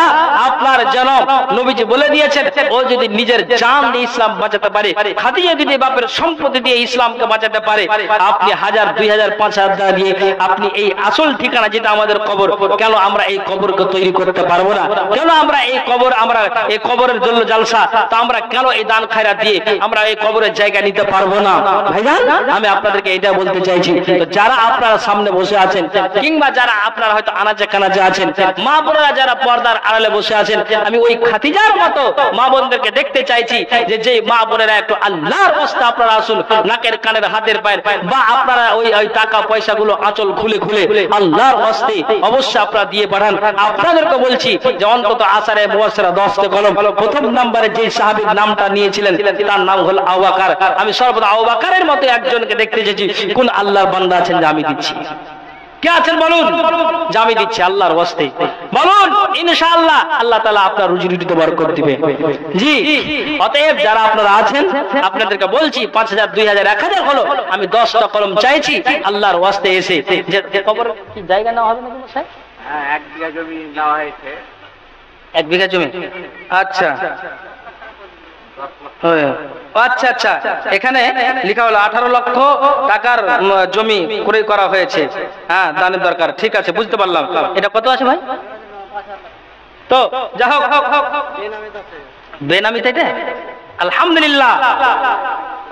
[SPEAKER 1] আপনার যেন নবীজি বলে দিয়েছেন, ও যদি নিজের জান দিয়ে ইসলাম বাঁচাতে পারে, খাদিজা যদি বাপের সম্পত্তি দিয়ে ইসলামকে বাঁচাতে পারে, আপনি 1,000, 2,000, 5,000 দিয়ে আপনি এই আসল ঠিকানা যেটা আমাদের কবর, কেন আমরা এই কবরকে তৈরি করতে পারবো না? কেন আমরা এই কবর, আমরা এই কবরের জন্য জালসা, তা আমরা কেন এই দান খায়রাত দিয়ে আমরা এই কবরের জায়গা নিতে পারবো না? ভাইজান আমি আপনাদেরকে এটা বলতে চাইছি, তো যারা আপনারা সামনে বসে আছেন, কিংবা যারা আপনারা হয়তো আনাচে কানাচে আছেন, মা বোনেরা যারা পর্দার আড়ালে বসে আছেন, আমি ওই খাদিজার মতো মা বোনদেরকে দেখতে চাইছি যে মা বোনেরা একটু আল্লাহর রাস্তা আপনারা আসুন, নাকের কানের হাতের পায়ের, বা আপনারা ওই টাকা পয়সাগুলো আঁচল খুলে খুলে আল্লাহর রাস্তায় অবশ্যই আপনারা দিয়ে পাঠান। আপনাদেরকে বলছি যে অন্তত আসারে মুয়াসসারা 10টা কলম, প্রথম নম্বরে যে সাহাবীর নামটা নিয়েছিলেন তার নাম হলো আবু বকর। আমি সর্বদা আবু বকরের মতো একজনকে দেখতে চেয়েছি, কোন আল্লাহর বান্দা আছেন যে আমি দিচ্ছি? কে আছেন বলুন যে আমি দিচ্ছি আল্লাহর ওয়াস্তে? বলুন ইনশাআল্লাহ আল্লাহ তাআলা আপনার রুজি রুটিতে বরকত দিবে। জি, অতএব যারা আপনারা আছেন, আপনাদেরকে বলছি 5,000, 2,000, 1,000 হলো, আমি 10টা কলম চাইছি আল্লাহর ওয়াস্তে এসে, যে কবর কি জায়গা না হবে নাকি মশাই?
[SPEAKER 3] 1 বিঘা জমি নেওয়া হয়েছে।
[SPEAKER 1] 1 বিঘা জমি, আচ্ছা আচ্ছা আচ্ছা, এখানে লেখা হলো 18 লক্ষ টাকার জমি ক্রয় করা হয়েছে, হ্যাঁ দানের দরকার, ঠিক আছে বুঝতে পারলাম। এটা কত আছে ভাই? তো যা হোক, বেনামিতে এটা আলহামদুলিল্লাহ,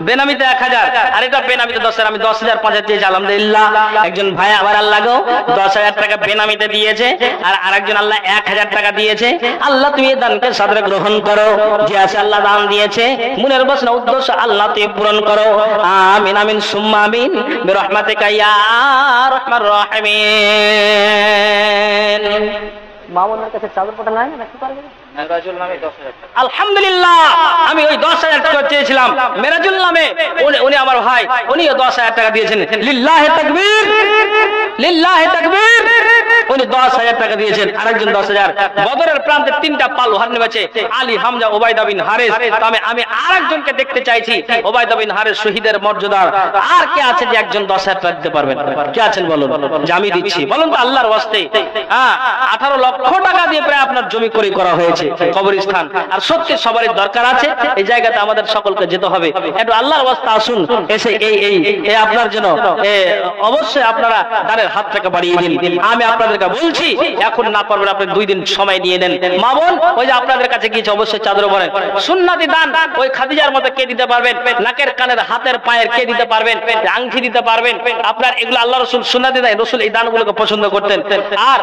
[SPEAKER 1] বেনামিতে 1000, আর এটা বেনামিতে 10,000, আমি 10,000 5,000 দিয়েছি আলহামদুলিল্লাহ। একজন ভাই আবার আল্লাহ গো 10,000 টাকা বেনামিতে দিয়েছে, আর আরেকজন আল্লাহ 1,000 টাকা দিয়েছে। আল্লাহ তুমি এই দানকে সাদরে গ্রহণ করো, যে আছে আল্লাহ দান দিয়েছে মনের বাসনা উদ্দেশ্য আল্লাহ তুমি পূরণ করো, আমিন আমিন সুম্মা আমিন বিরহমাতিকা ইয়া আরহামার রাহিমিন। মামুনের কাছে চাদর পাঠানো হয় না, কি পারবে? মেরাজুল নামে 10,000 টাকা। আলহামদুলিল্লাহ, আমি ওই 10,000 টাকা চেয়েছিলাম মেরাজুল নামে, উনি আমার ভাই, উনিও 10,000 টাকা দিয়েছেন। লিল্লাহি তাকবীর, লিল্লাহি তাকবীর। উনি 10,000 টাকা দিয়েছেন, আরেকজন 10,000। বদরের প্রান্তে 3টা পালোহার নেমেছে, আলী, হামজা, উবাইদা বিন হারিস। আমি আরেকজনকে দেখতে চাইছি, উবাইদা বিন হারিস শহীদের মর্যাদার। আর কে আছে যে একজন 10,000 টাকা দিতে পারবেন? কে আছেন বলুন, যে আমি দিচ্ছি, বলুন তো আল্লাহর ওয়াস্তে। হ্যাঁ, 18 লক্ষ টাকা দিয়ে প্রায় আপনার জমি ক্রয় করা হয়েছে, কবরস্থান। আর সত্যি সবারই দরকার আছে, এই জায়গাতে আমাদের সকলকে যেতে হবে। একটু আল্লাহর ওয়াস্তে আসুন, এসে এই আপনার জন্য অবশ্যই আপনারা দানের হাতটাকে বাড়িয়ে দিন। আমি আপনাদেরকে বলছি, এখন না পারবেন আপনি 2 দিন সময় নিয়ে নেন। মা বোন ওই যে আপনাদের কাছে গিয়েছে, অবশ্যই চাদর পরেন। সুন্নতি দান ওই খাদিজার মতো কে দিতে পারবেন? নাকের, কানের, হাতের, পায়ের কে দিতে পারবেন? আংটি দিতে পারবেন? আপনার এগুলো আল্লাহ রসুল সুন্নতি দেয়, রসুল এই দানগুলোকে পছন্দ করতেন। আর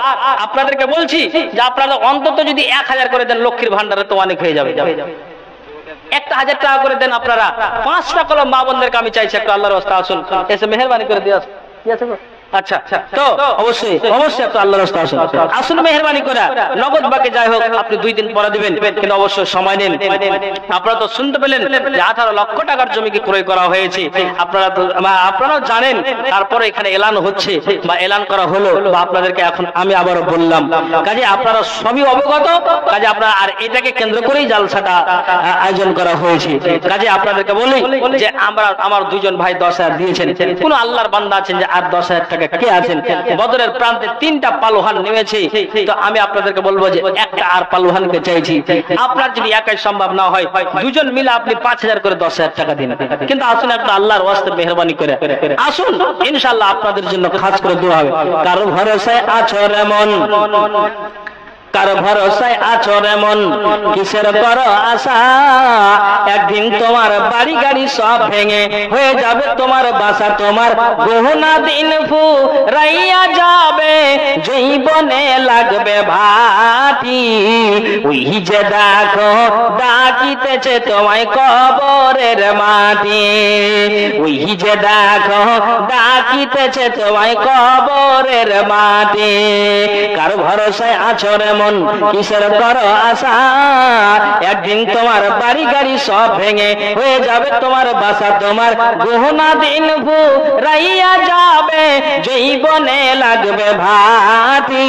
[SPEAKER 1] আপনাদেরকে বলছি যে আপনারা অন্তত যদি 1000 করে দেন, লক্ষ্মীর ভান্ডারে তো অনেক হয়ে যাবে। 1,000 টাকা করে দেন আপনারা। 5টা কলম মা বোনদেরকে আমি চাইছি, একটু আল্লাহর রাস্তা আসুন, এসে মেহেরবানি করে দিয়ে আসুন। ঠিক আছে? আচ্ছা, তো অবশ্যই অবশ্যই একটু আল্লাহর রাস্তা আসুন, আসুন মেহেরবানি করে। নগদ বাকি যাই হোক আপনি 2 দিন পরে দিবেন, কিন্তু অবশ্যই সময় নেন। আপনারা তো শুনতে পেলেন যে 18 লক্ষ টাকার জমি কি ক্রয় করা হয়েছে। আপনারাও জানেন, তারপরে এখানে এলান হচ্ছে বা এলান করা হলো, বা আপনাদেরকে এখন আমি আবারও বললাম। কাজে আপনারা সবই অবগত, কাজে আপনারা, আর এটাকে কেন্দ্র করেই জালসাটা আয়োজন করা হয়েছে। কাজে আপনাদেরকে বলি যে আমার 2 জন ভাই 10,000 দিয়েছেন। কোন আল্লাহর বান্দা আছেন যে আর 10,000 টাকা কে আছেন? বদরের প্রান্তে 3টা পালোহান নেমেছে, তো আমি আপনাদেরকে বলবো যে একটা আর পালোহানকে চাইছি। আপনার যদি একাই সম্ভব না হয়, 2 জন মিলে আপনি 5,000 করে 10,000 টাকা দিন। কিন্তু আসুন একটা আল্লাহর ওয়াস্তে মেহেরবানি করে আসুন, ইনশাআল্লাহ আপনাদের জন্য খাস করে দোয়া হবে। কারো ভরসায় আছো রে মন, কারো ভরসায় আছো রে মন, কিসের করো আশা? একদিন তোমার বাড়ি গাড়ি সব ভেঙে হয়ে যাবে তোমার বাসা, তোমার গহনা দিন ফুরাইয়া যাবে, জীবনে লাগবে ভাটি। ওই যে দেখো ডাকিতেছে তোমায় কবরের মাটি, ওই যে দেখো ডাকিতেছে তোমায় কবরের মাটি। কারো ভরসায় আছো রে মন, কিসের করো আশা? একদিন তোমার বাড়ি গাড়ি সব ভেঙে হয়ে যাবে তোমার বাসা, তোমার গহনা দিন ফুরাইয়া যাবে, জীবনে লাগবে ভাটি।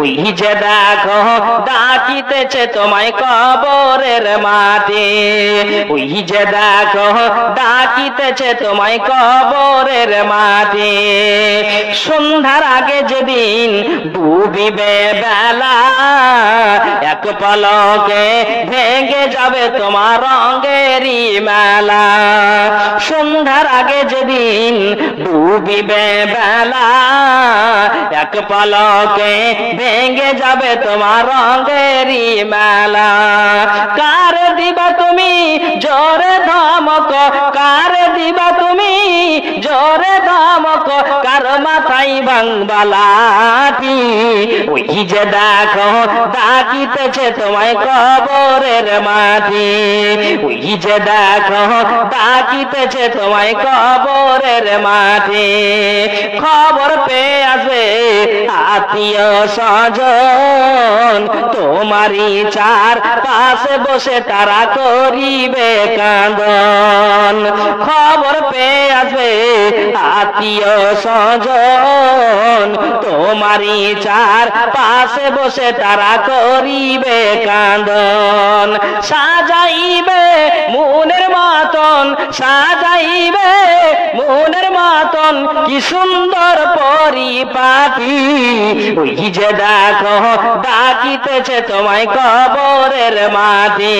[SPEAKER 1] ওই যে দেখো ডাকিতেছে তোমায় কবরের মাটি, ওই যে দেখো ডাকিতেছে তোমায় কবরের মাটি। সন্ধ্যার আগে যেদিন ডুবিবে বেলা, এক পলকে ভেঙে যাবে তোমার রঙেরই মেলা। সন্ধ্যার আগে যেদিন ডুবিবে বেলা, এক পলকে ভেঙে যাবে তোমার রঙেরই মেলা। কার দিবা তুমি জোরে ধমক, কার দিবা তুমি জোরে ধমক, কার মাথায় ভাঙবা লাঠি? ওই যে দেখো ডাকিতেছে তোমায় কবরের মাটি, ওই যে দেখো ডাকিতেছে তোমায় কবরের মাটি। খবর পেয়ে আসবে আত্মীয় স্বজন, তোমারই চার পাশে বসে তারা করিবে কাঁদন। খবর পেয়ে আসবে আত্মীয় স্বজন, তোমারই চার পাশে বসে তারা করিবে কাঁদন। সাজাইবে মনের মতন, সাজাইবে মনের মতন, কি সুন্দর পরিপাটি, ওই যে দেখো ডাকিতেছে তোমায় কবরের মাটি,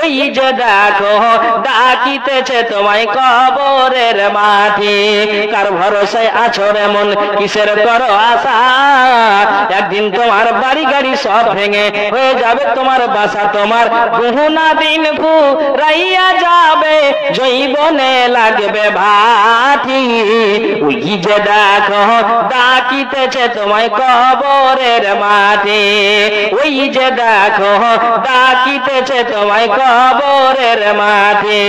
[SPEAKER 1] ওই যে দেখো ডাকিতেছে তোমায় কবরের মাটি। কার ভরসায় আছো রে মন, কিসের করো আশা? একদিন তোমার বাড়ি গাড়ি সব ভেঙে হয়ে যাবে তোমার বাসা, তোমার গহনা দিন ফুরাইয়া যাবে, জৈবনে লাগবে ভাটি। ওই যে দেখো ডাকিতেছে তোমায় কবরের মাটি, ওই যে দেখো ডাকিতেছে তোমায় কবরের মাটি।